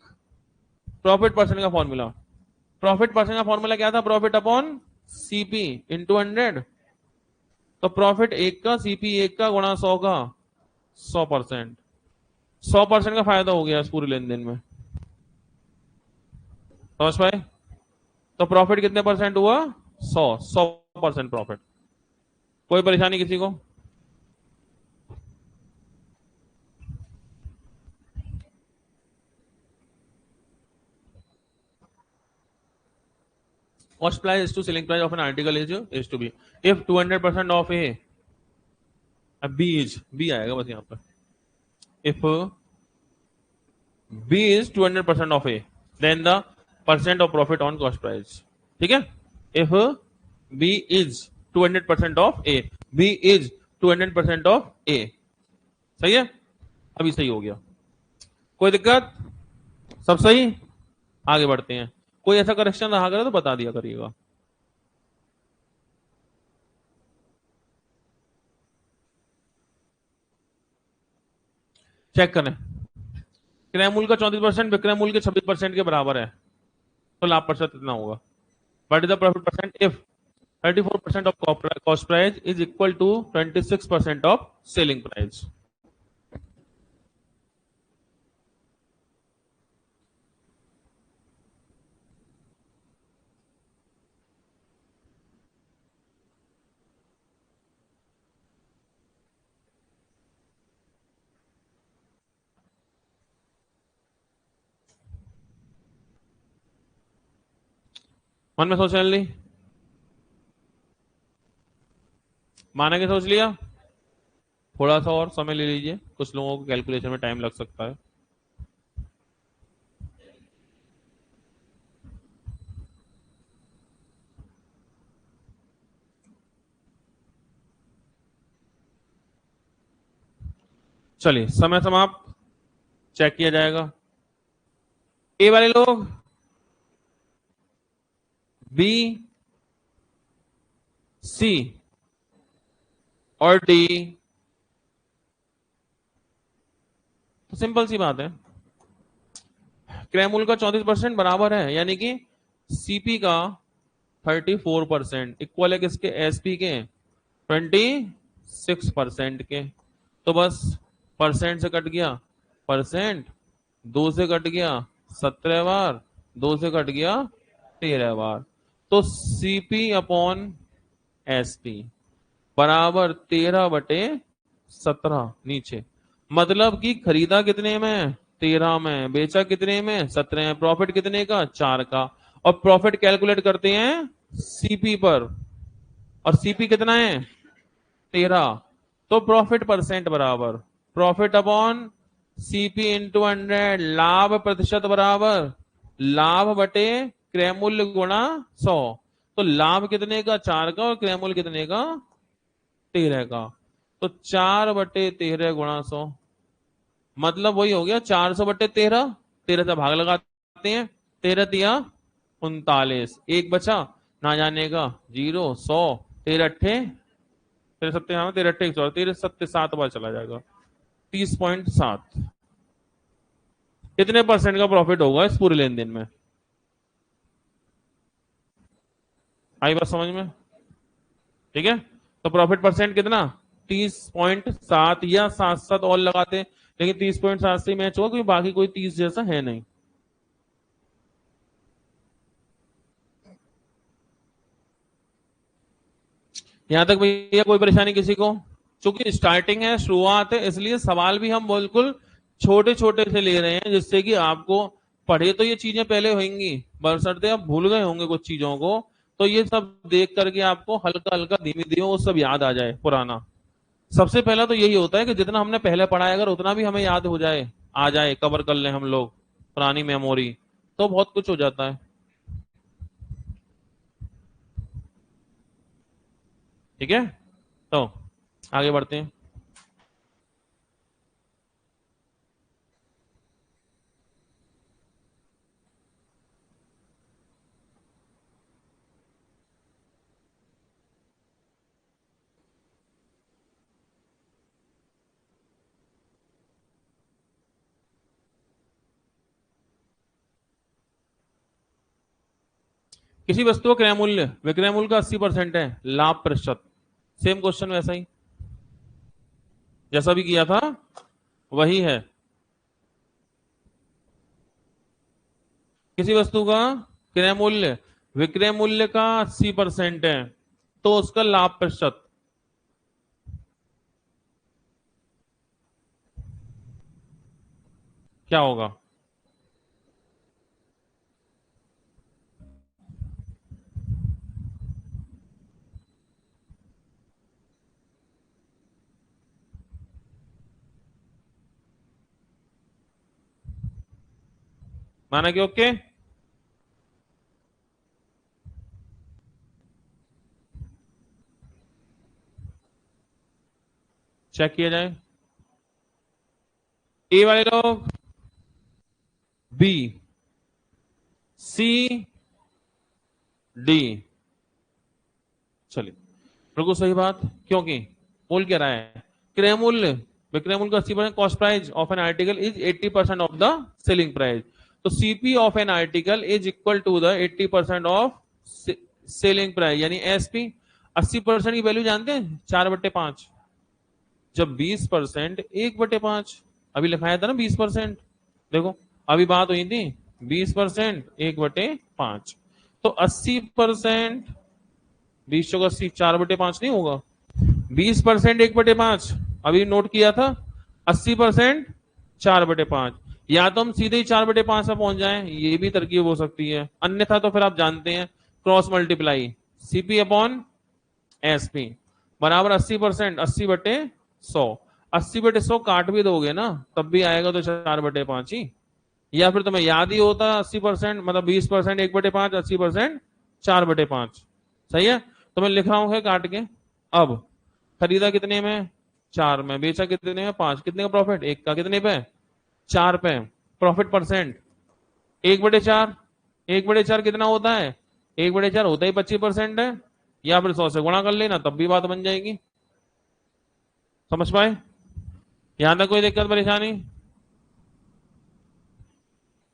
प्रॉफिट परसेंट का फॉर्मूला, प्रॉफिट परसेंट का फॉर्मूला क्या था? Profit upon CP into 100। तो प्रॉफिट एक का, सीपी एक का गुणा 100 का, 100%। 100% का फायदा हो गया इस पूरे लेन देन में, समझ पाए? तो प्रॉफिट कितने परसेंट हुआ? 100% प्रॉफिट। कोई परेशानी किसी को? Cost price is to selling price of an article is to be. If 200% of A, अब B is, B आएगा बस यहाँ पर। If B is 200% of A, then the percent of profit on cost price, ठीक है? If B is 200% of A, B is 200% of A, सही है? अभी सही हो गया, कोई दिक्कत? सब सही? आगे बढ़ते हैं। कोई ऐसा करेक्शन रहा करे तो बता दिया करिएगा। चेक करें। क्रय मूल्य का 34% विक्रय मूल्य के 26% के बराबर है, तो लाभ प्रतिशत कितना होगा? What is the profit percent if 34% of cost price is equal to 26% of selling price? मन में सोच जल्दी, माना के सोच लिया, थोड़ा सा और समय ले लीजिए, कुछ लोगों को कैलकुलेशन में टाइम लग सकता है। चलिए समय समाप्त, चेक किया जाएगा। ए वाले लोग, बी, सी और डी, तो सिंपल सी बात है, क्रैमूल का 34% बराबर है, यानी कि सीपी का 34% इक्वल है किसके, एसपी के 26% के। तो बस परसेंट से कट गया परसेंट, 2 से कट गया 17 बार, 2 से कट गया 13 बार, तो सीपी अपॉन एसपी बराबर 13/17 नीचे। मतलब कि खरीदा कितने में, 13 में, बेचा कितने में, 17 में, प्रॉफिट कितने का, 4 का। और प्रॉफिट कैलकुलेट करते हैं सीपी पर, और सीपी कितना है, 13। तो प्रॉफिट परसेंट बराबर प्रॉफिट अपॉन सीपी इंटू 100, लाभ प्रतिशत बराबर लाभ बटे क्रय मूल्य गुणा 100। तो लाभ कितने का, 4 का, और क्रय मूल्य कितने का, 13 का। तो 4/13 गुणा 100, मतलब वही हो गया 400/13, 13 से भाग लगाते हैं, 13 दिया 39, एक बचा ना जाने का 0, 100, 13 अट्ठे, 13 सत्ते, हाँ 13 अट्ठे 100, 13 सत्ते 7 बार चला जाएगा, 30.7। इतने परसेंट का प्रॉफिट होगा इस पूरे लेन देन में। आई बात समझ में, ठीक है। तो प्रॉफिट परसेंट कितना, 30.7, या 7 और लगाते, लेकिन 30.7 से मैच होगा क्योंकि बाकी कोई 30 जैसा है नहीं। यहां तक भैया कोई परेशानी किसी को? चूंकि स्टार्टिंग है, शुरुआत है, इसलिए सवाल भी हम बिल्कुल छोटे छोटे से ले रहे हैं, जिससे कि आपको, पढ़े तो ये चीजें पहले होंगी, बशर्ते आप भूल गए होंगे कुछ चीजों को, तो ये सब देख करके आपको हल्का हल्का धीमे धीमे वो सब याद आ जाए पुराना। सबसे पहला तो यही होता है कि जितना हमने पहले पढ़ा है अगर उतना भी हमें याद हो जाए, आ जाए, कवर कर लें हम लोग पुरानी मेमोरी, तो बहुत कुछ हो जाता है। ठीक है, तो आगे बढ़ते हैं। किसी वस्तु का क्रय मूल्य विक्रय मूल्य का 80% है, लाभ प्रतिशत, सेम क्वेश्चन वैसा ही जैसा भी किया था वही है। किसी वस्तु का क्रय मूल्य विक्रय मूल्य का 80% है, तो उसका लाभ प्रतिशत क्या होगा? माना कि ओके, चेक किया जाए। ए वाले लोग, बी, सी, डी। चलिए बिल्कुल सही बात, क्योंकि बोल क्या रहा है, क्रय मूल्य विक्रय मूल्य का 80%, cost price of an article is 80% of the selling price. तो CP of an article is equal to the 80% of selling price, यानी एसपी। 80% की वैल्यू जानते हैं, 4/5। जब 20% 1/5, अभी लिखाया था ना 20%, देखो अभी बात हुई थी, 20% 1/5, तो 80%, 20 4/5 नहीं होगा, 20% 1/5, अभी नोट किया था, 80% 4/5, या तो हम सीधे ही 4/5 में पहुंच जाएं, ये भी तरकीब हो सकती है, अन्यथा तो फिर आप जानते हैं cross multiply CP upon SP बराबर 80%, 80/100। 80/100 काट भी दोगे ना तब भी आएगा तो 4/5 ही, या फिर तुम्हें याद ही होता 80%, मतलब 20% 1/5, 80% 4/5। सही है, तो मैं लिख रहा हूं काट के। अब खरीदा कितने में? 4 में। बेचा कितने में? 5। कितने का प्रॉफिट? 1 का। कितने पे? 4 पे। Profit percent 1/4। 1/4 कितना होता है? 1/4 होता ही 25% है, या फिर 100 से गुणा कर लेना तब भी बात बन जाएगी। समझ पाए? यहां तक कोई दिक्कत परेशानी?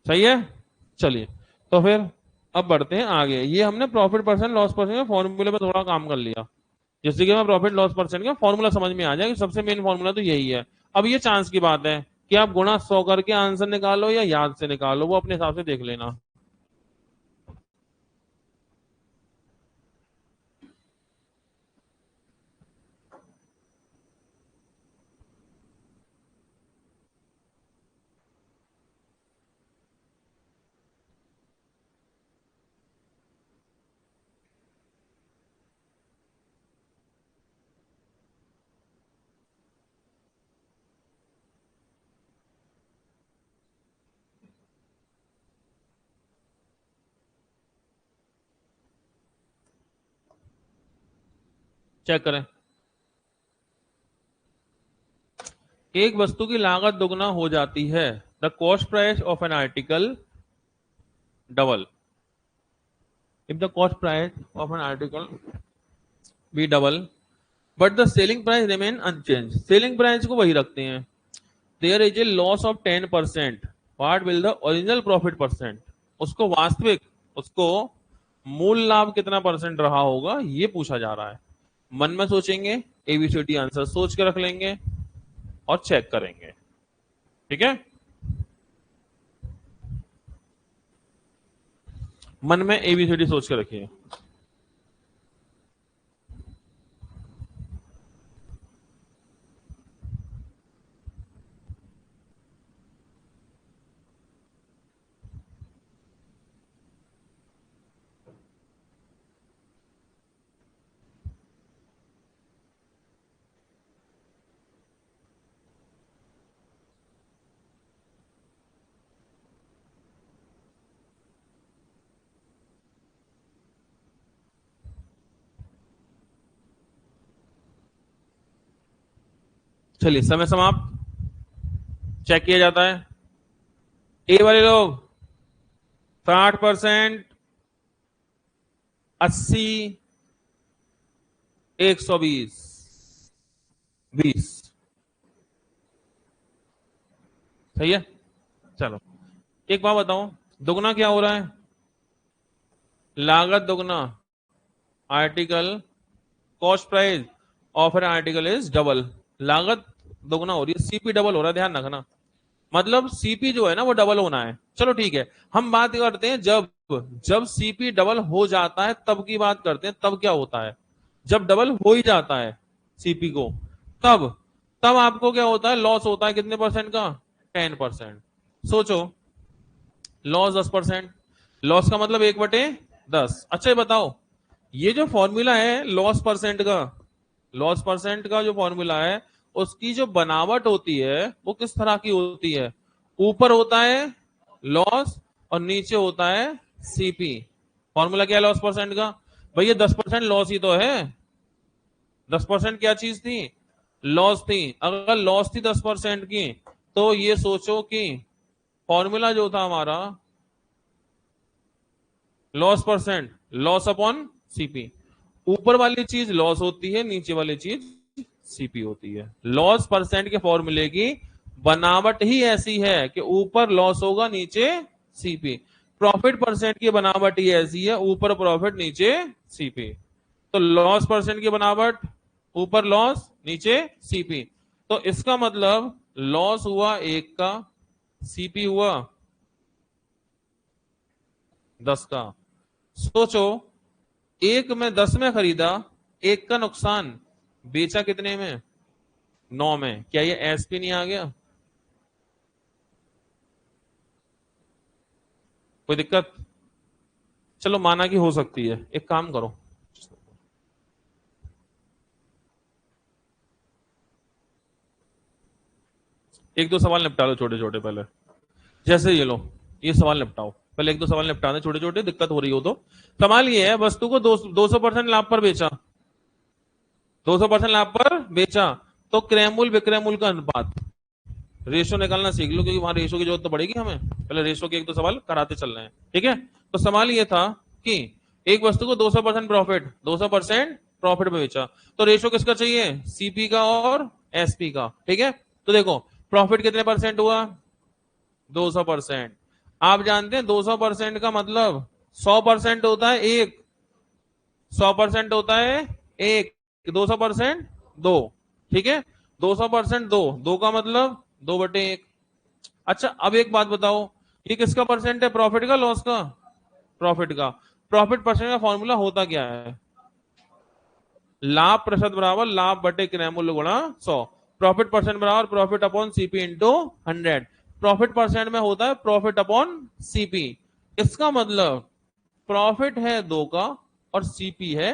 सही है, चलिए। तो फिर अब बढ़ते हैं आगे। ये हमने प्रॉफिट परसेंट लॉस परसेंट के फॉर्मूले पे थोड़ा काम कर लिया, जैसे कि मैं प्रॉफिट लॉस परसेंट का फॉर्मूला समझ में आ जाए, सबसे मेन फॉर्मूला तो यही है। अब ये चांस की बात है कि आप गुणा 100 करके आंसर निकालो या याद से निकालो, वो अपने हिसाब से देख लेना। चेक करें। एक वस्तु की लागत दुगना हो जाती है, the cost price of an article double if the cost price of an article be double but the selling price remain unchange. Selling price को वही रखते हैं। There is a loss of 10%, what will the original profit percent? उसको वास्तविक, उसको मूल लाभ कितना परसेंट रहा होगा ये पूछा जा रहा है। मन में सोचेंगे, एबीसीडी आंसर सोच के रख लेंगे और चेक करेंगे। ठीक है, मन में एबीसीडी सोच के रखिए। चलिए, समय समाप्त। चेक किया जाता है। ए वाले लोग 60%, 80, 120, 20। सही है, चलो। एक बात बताओ, दुगना क्या हो रहा है? लागत दुगना, article cost price of an article is double. लागत दोगुना हो रही है, सीपी डबल हो रहा है, ध्यान रखना। मतलब सीपी जो है ना वो डबल होना है। चलो ठीक है, हम बात करते हैं जब जब सीपी डबल हो जाता है तब की बात करते हैं। तब क्या होता है? जब डबल हो ही जाता है सीपी को, तब तब आपको क्या होता है? लॉस होता है। कितने परसेंट का? 10%। सोचो, लॉस 10%। लॉस का मतलब 1/10। अच्छा ये बताओ, ये जो फॉर्मूला है लॉस परसेंट का, लॉस परसेंट का जो फॉर्मूला है, उसकी जो बनावट होती है वो किस तरह की होती है? ऊपर होता है लॉस और नीचे होता है सीपी। फॉर्मूला क्या है लॉस परसेंट का? भैया 10% लॉस ही तो है। 10% क्या चीज थी? लॉस थी। अगर लॉस थी 10% की, तो ये सोचो कि फॉर्मूला जो था हमारा loss percent, loss upon CP. ऊपर वाली चीज लॉस होती है, नीचे वाली चीज सीपी होती है। लॉस परसेंट के फॉर्मूले की बनावट ही ऐसी है कि ऊपर लॉस होगा, नीचे सीपी। प्रॉफिट परसेंट की बनावट ही ऐसी है, ऊपर प्रॉफिट नीचे सीपी। तो लॉस परसेंट की बनावट ऊपर लॉस नीचे सीपी। तो इसका मतलब लॉस हुआ 1 का, सीपी हुआ 10 का। सोचो, 1 में 10 में खरीदा, 1 का नुकसान, बेचा कितने में? 9 में। क्या ये एसपी नहीं आ गया? कोई दिक्कत? चलो माना कि हो सकती है, एक काम करो, एक दो सवाल निपटा लो छोटे छोटे पहले। जैसे ये लो, ये सवाल निपटाओ पहले, एक दो सवाल निपटा दे छोटे छोटे, दिक्कत हो रही हो तो। सवाल ये है, वस्तु को 200% लाभ पर बेचा, 200% लाभ पर बेचा, तो क्रय मूल्य विक्रय मूल्य का अनुपात, रेशो निकालना सीख लो, क्योंकि वहां रेशो की जरूरत तो पड़ेगी हमें, पहले रेशो के एक दो सवाल कराते चल रहे हैं, ठीक है। तो सवाल ये था कि एक वस्तु को 200% प्रॉफिट, 200% प्रॉफिट में बेचा, तो रेशो किसका चाहिए, सीपी का और एसपी का, ठीक है। तो देखो प्रॉफिट कितने परसेंट हुआ, 200%। आप जानते हैं 200% का मतलब 100% होता है एक, 100% होता है एक, 200% दो, ठीक है। 200% दो, दो का मतलब 2/1। अच्छा अब एक बात बताओ, ये किसका परसेंट है, प्रॉफिट का लॉस का, प्रॉफिट का। प्रॉफिट परसेंट का फॉर्मूला होता क्या है, लाभ प्रतिशत बराबर लाभ बटे क्रय मूल्य गुणा 100, प्रॉफिट परसेंट बराबर profit upon CP into 100। Profit percent में होता है प्रॉफिट अपॉन सीपी, इसका मतलब प्रॉफिट है 2 का और सीपी है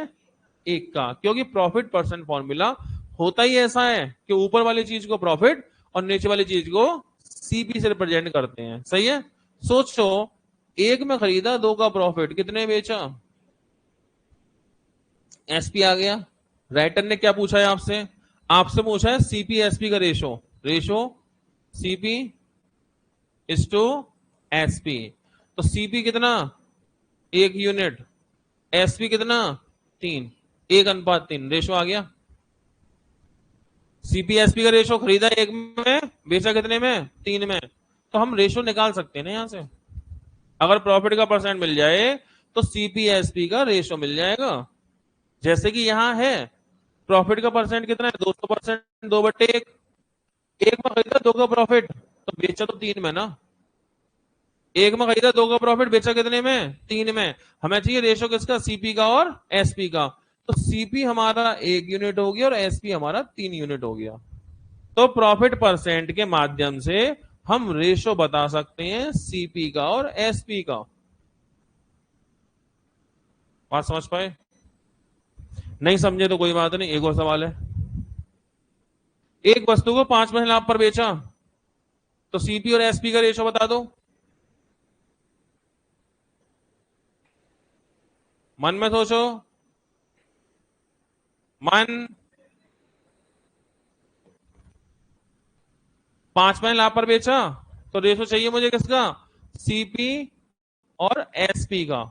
1 का, क्योंकि प्रॉफिट परसेंट फॉर्मूला होता ही ऐसा है कि ऊपर वाली चीज को प्रॉफिट और नीचे वाली चीज को सीपी से रिप्रेजेंट करते हैं, सही है। सोचो, एक में खरीदा, 2 का प्रॉफिट, कितने बेचा, एसपी आ गया। राइटर ने क्या पूछा है आपसे, आपसे पूछा है सीपी एसपी का ratio, ratio CP is to SP. तो सीपी कितना, 1 यूनिट, एसपी कितना, 3, 1:3, रेशो आ गया। सीपीएसपी का रेशो, खरीदा 1 में, बेचा कितने में, 3 में, तो हम रेशो निकाल सकते हैं ना यहां से। अगर प्रॉफिट का परसेंट मिल जाए तो सीपीएसपी का रेशो मिल जाएगा। जैसे कि यहां है, प्रॉफिट का परसेंट कितना है, 200%, 2/1। एक में खरीदा 2 का प्रॉफिट, तो बेचा तो 3 में ना, एक में खरीदा 2 का प्रॉफिट, बेचा कितने में, 3 में। हमें चाहिए रेशो किसका, सीपी का और एसपी का। तो सीपी हमारा 1 यूनिट हो गया और एसपी हमारा 3 यूनिट हो गया। तो प्रॉफिट परसेंट के माध्यम से हम रेशो बता सकते हैं सीपी का और एसपी का। बात समझ पाए, नहीं समझे तो कोई बात नहीं, एक और सवाल है। एक वस्तु को 5% लाभ पर बेचा, तो सीपी और एसपी का रेशो बता दो, मन में सोचो, मन, 5% लाभ पर बेचा, तो रेशो चाहिए मुझे किसका, सीपी और एसपी का।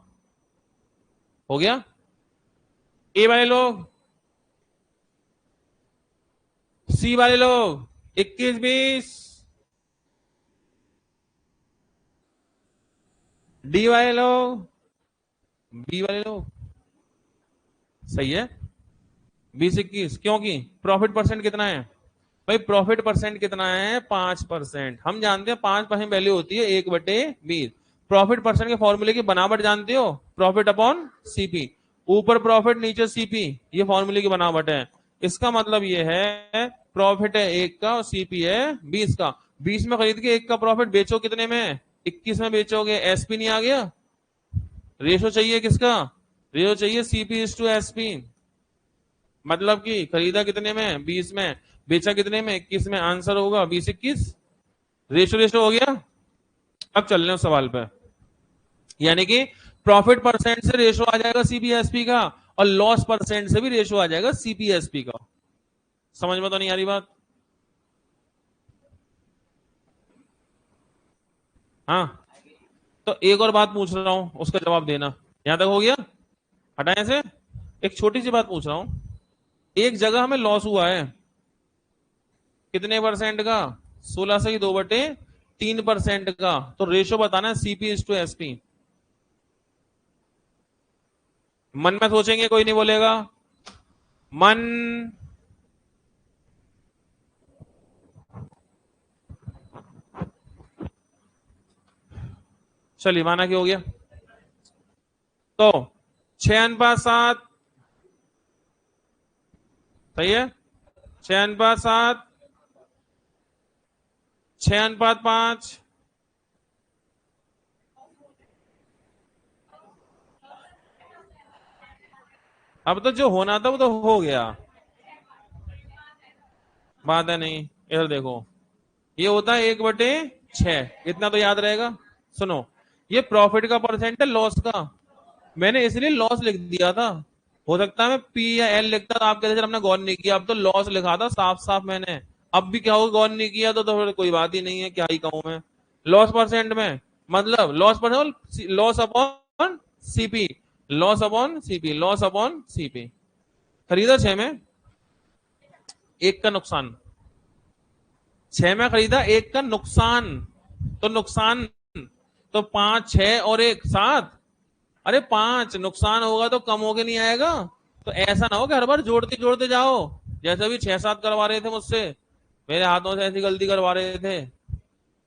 हो गया। ए वाले लोग, सी वाले लोग, 21-20, डी वाले लोग, बी वाले लोग, सही है। 20-21, क्योंकि प्रॉफिट परसेंट कितना है भाई, प्रॉफिट परसेंट कितना है, 5%। हम जानते हैं 5% वैल्यू होती है 1/20। प्रॉफिट परसेंट के फॉर्मूले की बनावट जानते हो, प्रॉफिट अपॉन सीपी, ऊपर प्रॉफिट नीचे सीपी, ये फॉर्मूले की बनावट है। इसका मतलब ये है प्रॉफिट है 1 का और सीपी है 20 का। 20 में खरीद के 1 का प्रॉफिट बेचो कितने में, 21 में बेचोगे, एसपी नहीं आ गया, रेशो चाहिए किसका, रेशो चाहिए सीपी इज टू एसपी। मतलब कि खरीदा कितने में, 20 में, बेचा कितने में, 21 में, आंसर होगा 20-21, रेशो रेशो हो गया। अब चल रहे हैं सवाल पे, यानी कि प्रॉफिट परसेंट से रेशो आ जाएगा सीपीएसपी का, और लॉस परसेंट से भी रेशो आ जाएगा सीपीएसपी का। समझ में तो नहीं आ रही बात, हाँ। तो एक और बात पूछ रहा हूं, उसका जवाब देना, यहां तक हो गया, हटाए से। एक छोटी सी बात पूछ रहा हूं, एक जगह हमें लॉस हुआ है, कितने परसेंट का, 16 से 2/3% का, तो रेशो बताना है सीपी इज टू एसपी। मन में सोचेंगे, कोई नहीं बोलेगा, मन, चलिए माना कि हो गया। तो 6:7, सही है, 6:7, 6:5, अब तो जो होना था वो तो हो गया, बात है नहीं। इधर देखो, ये होता है 1/6, इतना तो याद रहेगा। सुनो, ये प्रॉफिट का परसेंट है लॉस का, मैंने इसलिए लॉस लिख दिया था। हो सकता है मैं पी या एल लिखता तो आप कहते सर हमने गौर नहीं किया, अब तो लॉस लिखा था साफ साफ मैंने। अब भी क्या होगा, गौर नहीं किया तो फिर कोई बात ही नहीं है, क्या ही कहूं मैं। लॉस परसेंट में मतलब loss percent, loss upon CP, loss upon CP, loss upon CP. खरीदा 6 में, 1 का नुकसान। 6 में खरीदा, 1 का नुकसान, तो नुकसान तो 5, 6 और 1 7। अरे 5 नुकसान होगा तो कम होके नहीं आएगा। तो ऐसा ना हो कि हर बार जोड़ते जोड़ते जाओ, जैसे अभी 6-7 करवा रहे थे मुझसे, मेरे हाथों से ऐसी गलती करवा रहे थे।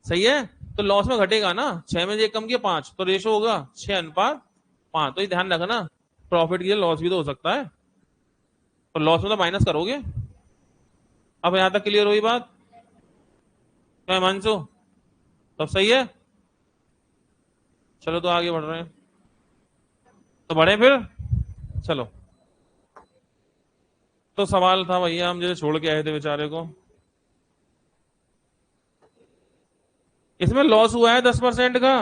सही है, तो लॉस में घटेगा ना, 6 में से 1 कम किया 5, तो रेशो होगा 6:5। तो ये ध्यान रखना, प्रॉफिट के लिए लॉस भी तो हो सकता है, तो लॉस में तो माइनस करोगे। अब यहां तक क्लियर हुई बात, क्या मानसो? तब सही है। चलो तो आगे बढ़ रहे हैं, तो बढ़े फिर, चलो। तो सवाल था भैया, हम जैसे छोड़ के आए थे बेचारे को, इसमें लॉस हुआ है 10% का।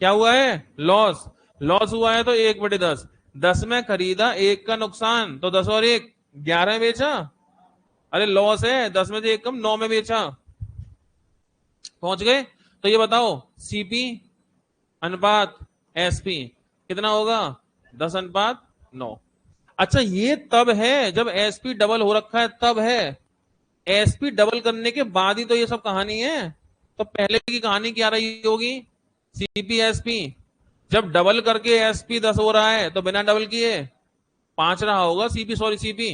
क्या हुआ है, लॉस। लॉस हुआ है तो 1/10, 10 में खरीदा, 1 का नुकसान, तो 10 और 1 11 में बेचा। अरे लॉस है, 10 में से 1 कम, 9 में बेचा। पहुंच गए। तो ये बताओ, सीपी अनुपात एसपी कितना होगा, 10:9। अच्छा ये तब है जब एसपी डबल हो रखा है, तब है। एसपी डबल करने के बाद ही तो ये सब कहानी है। तो पहले की कहानी क्या रही होगी, सीपी एसपी। जब डबल करके एसपी 10 हो रहा है तो बिना डबल किए 5 रहा होगा सीपी, सॉरी सीपी।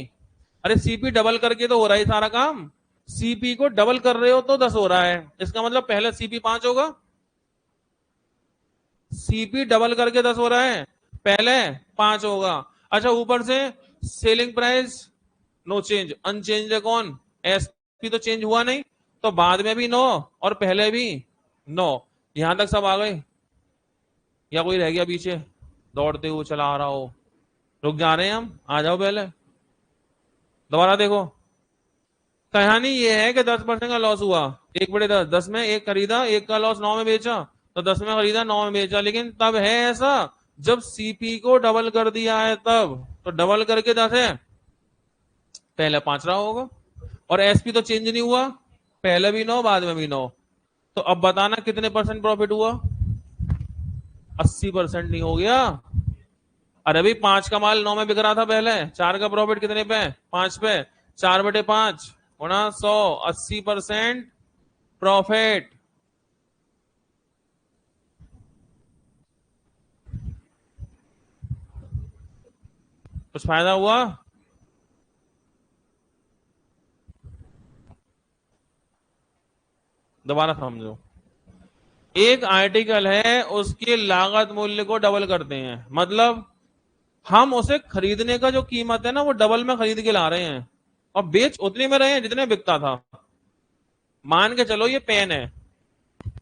अरे सीपी डबल करके तो हो रहा है सारा काम, सीपी को डबल कर रहे हो तो 10 हो रहा है, इसका मतलब पहले सीपी 5 होगा। सीपी डबल करके 10 हो रहा है, पहले 5 होगा। अच्छा ऊपर से selling price no change, unchange है कौन, एसपी तो चेंज हुआ नहीं, तो बाद में भी 9 और पहले भी 9। यहां तक सब आ गए, या कोई रह गया पीछे दौड़ते हुए चला आ रहा हो? रुक जा रहे हैं हम, आ जाओ पहले, दोबारा देखो। कहानी ये है कि 10% का लॉस हुआ, 1/10, 10 में 1 खरीदा, 1 का लॉस 9 में बेचा, तो 10 में खरीदा 9 में बेचा। लेकिन तब है ऐसा जब सीपी को डबल कर दिया है तब, तो डबल करके 10 है, पहले 5 रहा होगा। और एसपी तो चेंज नहीं हुआ, पहले भी 9 बाद में भी 9। तो अब बताना कितने परसेंट प्रॉफिट हुआ, 80% नहीं हो गया। अरे भाई 5 का माल 9 में बिक रहा था पहले, 4 का प्रॉफिट कितने पे, 5 पे, 4/5 गुणा 100, 80% प्रॉफिट। कुछ फायदा हुआ? दोबारा समझो, एक आर्टिकल है उसके लागत मूल्य को डबल करते हैं, मतलब हम उसे खरीदने का जो कीमत है ना वो डबल में खरीद के ला रहे हैं, और बेच उतने में रहे हैं जितने बिकता था। मान के चलो ये पेन है,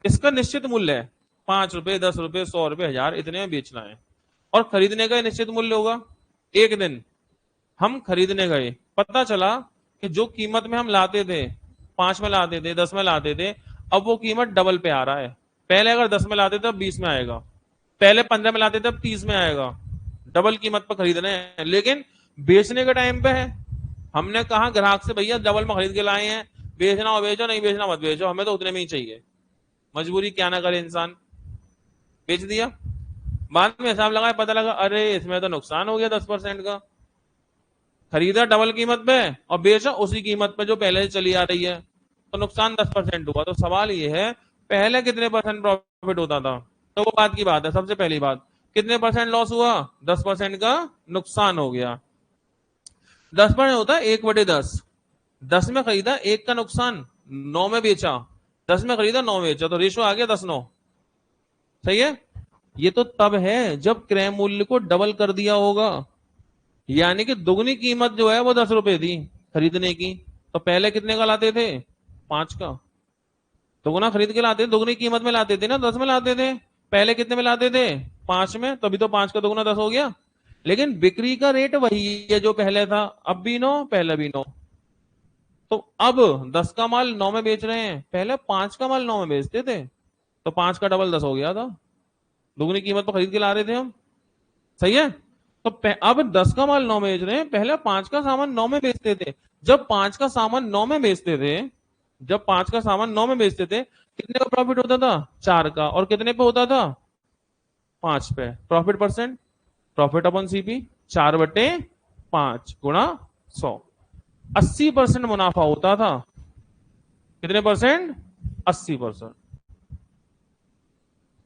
इसका निश्चित मूल्य है 5 रुपए, 10 रुपए, 100 रुपए, 1000, इतने में बेचना है। और खरीदने का निश्चित मूल्य होगा। एक दिन हम खरीदने गए, पता चला कि जो कीमत में हम लाते थे, 5 में लाते थे, 10 में लाते थे, अब वो कीमत डबल पे आ रहा है। पहले अगर 10 में लाते थे अब 20 में आएगा, पहले 15 में लाते थे अब 30 में आएगा। डबल कीमत पर खरीदने हैं, लेकिन बेचने के टाइम पे है, हमने कहा ग्राहक से भैया डबल में खरीद के लाए हैं, बेचना हो बेचो, नहीं बेचना मत बेचो, हमें तो उतने में ही चाहिए। मजबूरी क्या ना करे इंसान, बेच दिया। बाद में हिसाब लगाया, पता लगा अरे इसमें तो नुकसान हो गया 10% का। खरीदा डबल कीमत पे और बेचा उसी कीमत पे जो पहले से चली आ रही है, तो नुकसान 10% हुआ। तो सवाल ये है पहले कितने परसेंट प्रॉफिट होता था। तो वो बात की बात है, सबसे पहली बात कितने परसेंट लॉस हुआ, 10% का नुकसान हो गया। 10% होता है 1/10, 10 में खरीदा, 1 का नुकसान, 9 में बेचा, 10 में खरीदा, 9 में बेचा, तो रेशो आ गया 10-9। सही है। ये तो तब है जब क्रय मूल्य को डबल कर दिया होगा, यानी कि दुगनी कीमत जो है वो 10 रुपए थी खरीदने की, तो पहले कितने का लाते थे, 5 का। दुगना खरीद के लाते थे, दुगनी कीमत में लाते थे ना, 10 में लाते थे। पहले कितने में लाते थे, 5 में, तभी तो 5 का दुगना 10 हो गया। लेकिन बिक्री का रेट वही है जो पहले था, अब भी 9, पहले भी 9। तो अब 10 का माल 9 में बेच रहे हैं, पहले 5 का माल 9 में बेचते थे, तो 5 का डबल 10 हो गया था, दुगनी कीमत पर खरीद के ला रहे थे हम। सही है। तो अब 10 का माल 9 में बेच रहे हैं, पहले 5 का सामान 9 में बेचते थे। जब 5 का सामान 9 में बेचते थे, जब 5 का सामान 9 में बेचते थे, कितने का प्रॉफिट होता था? 4 का। और कितने पे होता था? 5 पे। प्रॉफिट परसेंट, प्रॉफिट अपन सीपी, 4/5 गुणा 100, 80% मुनाफा होता था। कितने परसेंट? 80%।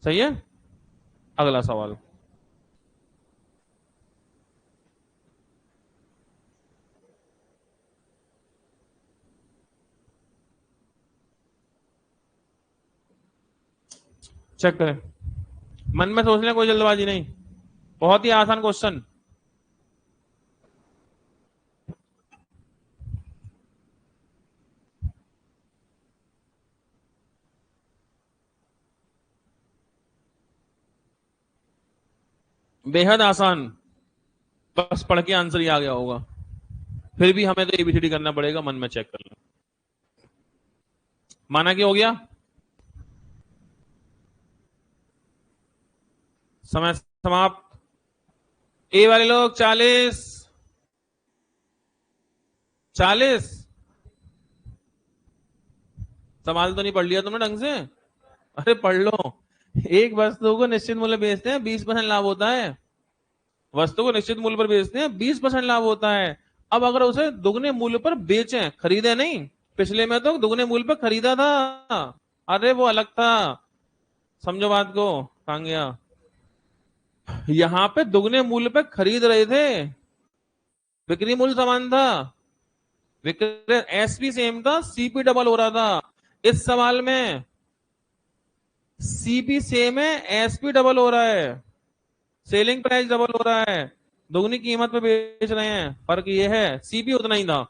सही है। अगला सवाल। चेक करें, मन में सोचने कोई जल्दबाजी नहीं, बहुत ही आसान क्वेश्चन। बेहद आसान, बस पढ़ के आंसर ही आ गया होगा। फिर भी हमें तो एबीसीडी करना पड़ेगा, मन में चेक कर लो। माना कि हो गया। समय समाप्त। ए वाले लोग 40, 40। सवाल तो नहीं पढ़ लिया तुमने ढंग से? अरे पढ़ लो। एक वस्तु को निश्चित मूल्य बेचते हैं, 20% लाभ होता है। वस्तु को निश्चित मूल्य पर बेचते हैं, 20% लाभ होता है। अब अगर उसे दुगने मूल्य पर बेचें, खरीदे नहीं, पिछले में तो दुगने मूल्य पर खरीदा था, अरे वो अलग था। समझो बात को, कहां गया? यहां पे दुगने मूल्य पे खरीद रहे थे, बिक्री मूल्य समान था, विक्रय एसपी सेम था, सीपी डबल हो रहा था। इस सवाल में सीपी सेम है, एसपी डबल हो रहा है, सेलिंग प्राइस डबल हो रहा है, दोगुनी कीमत पे बेच रहे हैं। फर्क ये है, सीपी उतना ही था।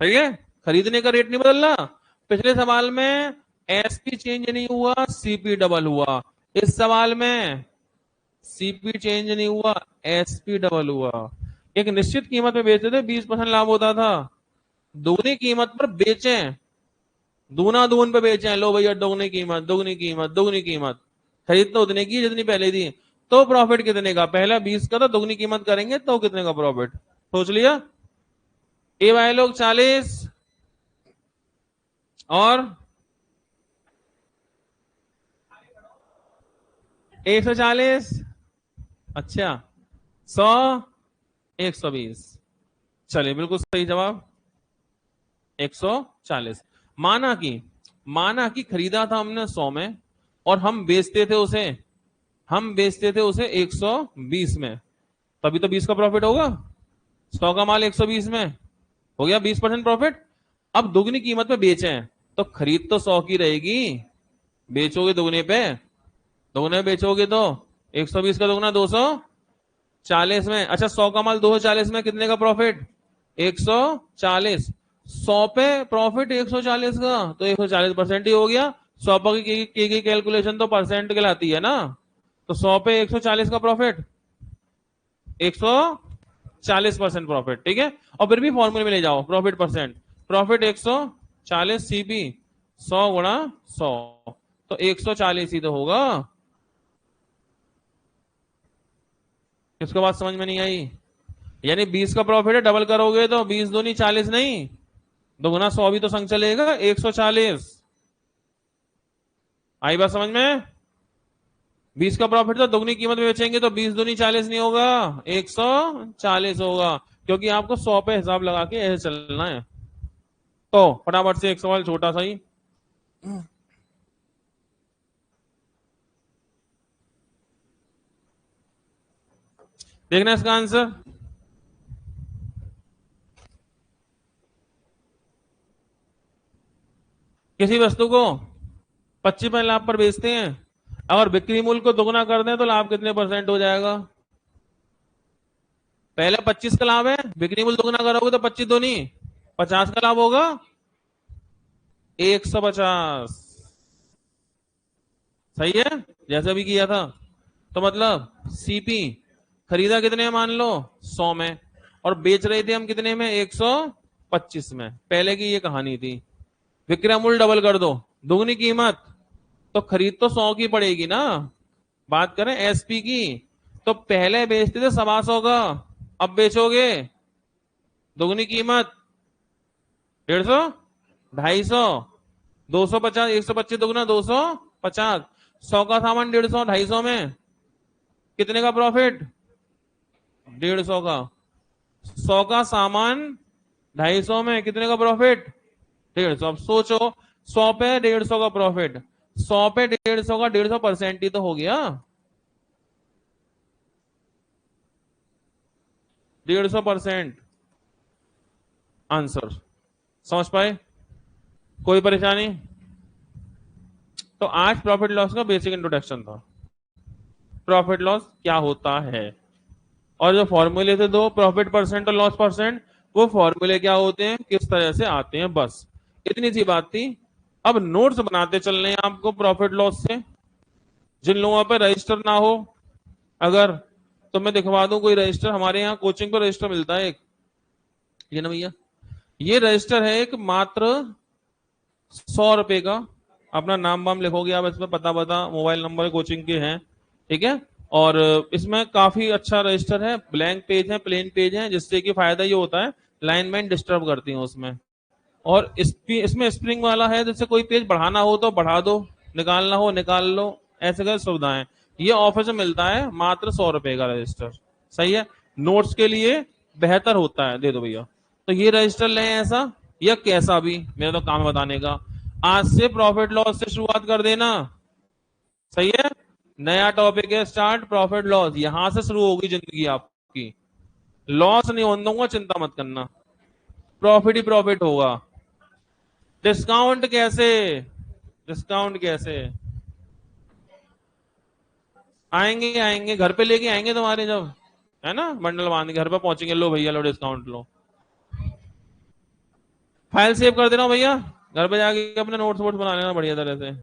ठीक है, खरीदने का रेट नहीं बदल रहा। पिछले सवाल में एसपी चेंज नहीं हुआ, सीपी डबल हुआ। इस सवाल में सीपी चेंज नहीं हुआ, एसपी डबल हुआ। एक निश्चित कीमत पे बेचते थे, 20% लाभ होता था, दोगुनी कीमत पर बेचें, दूना दून पे बेचें, लो भैया दोगुनी कीमत, दोगुनी कीमत, दोगुनी कीमत, खरीद तो उतने की जितनी पहले थी। तो प्रॉफिट कितने का? पहला 20 का था, दोगुनी कीमत करेंगे तो कितने का प्रॉफिट? सोच लिया। ए वाले लोग 40 और 140। अच्छा, 100, 120। चलिए बिल्कुल सही जवाब, 140। माना कि माना कि खरीदा था हमने 100 में, और हम बेचते थे उसे 120 में, तभी तो 20 का प्रॉफिट होगा। 100 का माल 120 में, हो गया 20% प्रॉफिट। अब दुगनी कीमत पे बेचे हैं, तो खरीद तो 100 की रहेगी, बेचोगे दुगने पे, दुगने पे बेचोगे तो 120 का दुगना 240 में। अच्छा, 100 का माल 240 में, कितने का प्रॉफिट? 140। 100 पे प्रॉफिट 140 का, तो 140% ही हो गया। 100 पर की गई कैलकुलेशन तो परसेंट कहलाती है ना, तो 100 पे 140 का प्रॉफिट, 140% प्रॉफिट। ठीक है, और फिर भी फॉर्मूले में ले जाओ, प्रॉफिट परसेंट, प्रॉफिट 140 सीपी 100 गुणा 100, तो 140 ही तो होगा। किसको बात समझ में नहीं आई? यानी 20 का प्रॉफिट है, डबल करोगे तो 20 दूनी 40 नहीं, दोगुना 100 भी तो संग चलेगा, 140। आई बात समझ में? 20 का प्रॉफिट तो दोगुनी कीमत में बेचेंगे तो 20 दूनी 40 नहीं होगा, 140 होगा, क्योंकि आपको 100 पे हिसाब लगा के ऐसे चलना है। तो फटाफट से एक सवाल छोटा सा ही, देखना इसका आंसर। किसी वस्तु को 25% लाभ पर बेचते हैं, अगर बिक्री मूल्य को दोगुना कर दें तो लाभ कितने परसेंट हो जाएगा? पहले 25 का लाभ है, बिक्री मूल्य दोगुना करोगे तो 25 दूनी 50 का लाभ होगा, 150। सही है, जैसा भी किया था। तो मतलब सीपी खरीदा कितने में मान लो 100 में, और बेच रहे थे हम कितने में 125 में। पहले की ये कहानी थी। विक्रय मूल्य डबल कर दो, दुगनी कीमत, तो खरीद तो 100 की पड़ेगी ना। बात करें एसपी की, तो पहले बेचते थे 125 का, अब बेचोगे दुगनी कीमत 150, 250, 250, 125 दुगना 250, 100 का सामान 150, 250 में कितने का प्रॉफिट 150 का, 100 का सामान 250 में कितने का प्रॉफिट 150। अब सोचो 100 पे 150 का प्रॉफिट, 100 पे 150 का 150% ही तो हो गया, 150% आंसर। समझ पाए? कोई परेशानी? तो आज प्रॉफिट लॉस का बेसिक इंट्रोडक्शन था। प्रॉफिट लॉस क्या होता है, और जो फॉर्मूले थे दो, प्रॉफिट परसेंट और लॉस परसेंट, वो फॉर्मूले क्या होते हैं, किस तरह से आते हैं, बस इतनी सी बात थी। अब नोट्स बनाते चल रहे हैं आपको प्रॉफिट लॉस से। जिन लोगों पे रजिस्टर ना हो, अगर, तो मैं दिखवा दूं कोई रजिस्टर। हमारे यहाँ कोचिंग पर रजिस्टर मिलता है एक, ये ना भैया, ये रजिस्टर है एक, मात्र 100 रुपए का। अपना नाम वाम लिखोगे आप इसमें, पता मोबाइल नंबर कोचिंग के हैं, ठीक है। और इसमें काफी अच्छा रजिस्टर है, ब्लैंक पेज है, प्लेन पेज है, जिससे कि फायदा ये होता है लाइनमेंट डिस्टर्ब करती है उसमें। और इसमें स्प्रिंग वाला है, जैसे कोई पेज बढ़ाना हो तो बढ़ा दो, निकालना हो निकाल लो, ऐसे कर सुविधाएं। ये ऑफर से मिलता है मात्र 100 रुपए का रजिस्टर। सही है, नोट्स के लिए बेहतर होता है, दे दो भैया। तो ये रजिस्टर लें ऐसा या कैसा भी, मेरा तो काम है बताने का। आज से प्रॉफिट लॉस से शुरुआत कर देना। सही है, नया टॉपिक है स्टार्ट, प्रॉफिट लॉस, यहां से शुरू होगी जिंदगी आपकी। लॉस नहीं होने दूंगा, चिंता मत करना, प्रॉफिट ही प्रॉफिट होगा। डिस्काउंट कैसे, डिस्काउंट कैसे आएंगे, आएंगे घर पे लेके आएंगे तुम्हारे, जब है ना बंडल बांध के घर पे पहुंचेंगे, लो भैया लो डिस्काउंट लो। फाइल सेव कर दे रहा हूं भैया, घर पे जाके अपने नोट्स वोट्स बना लेना बढ़िया तरह से।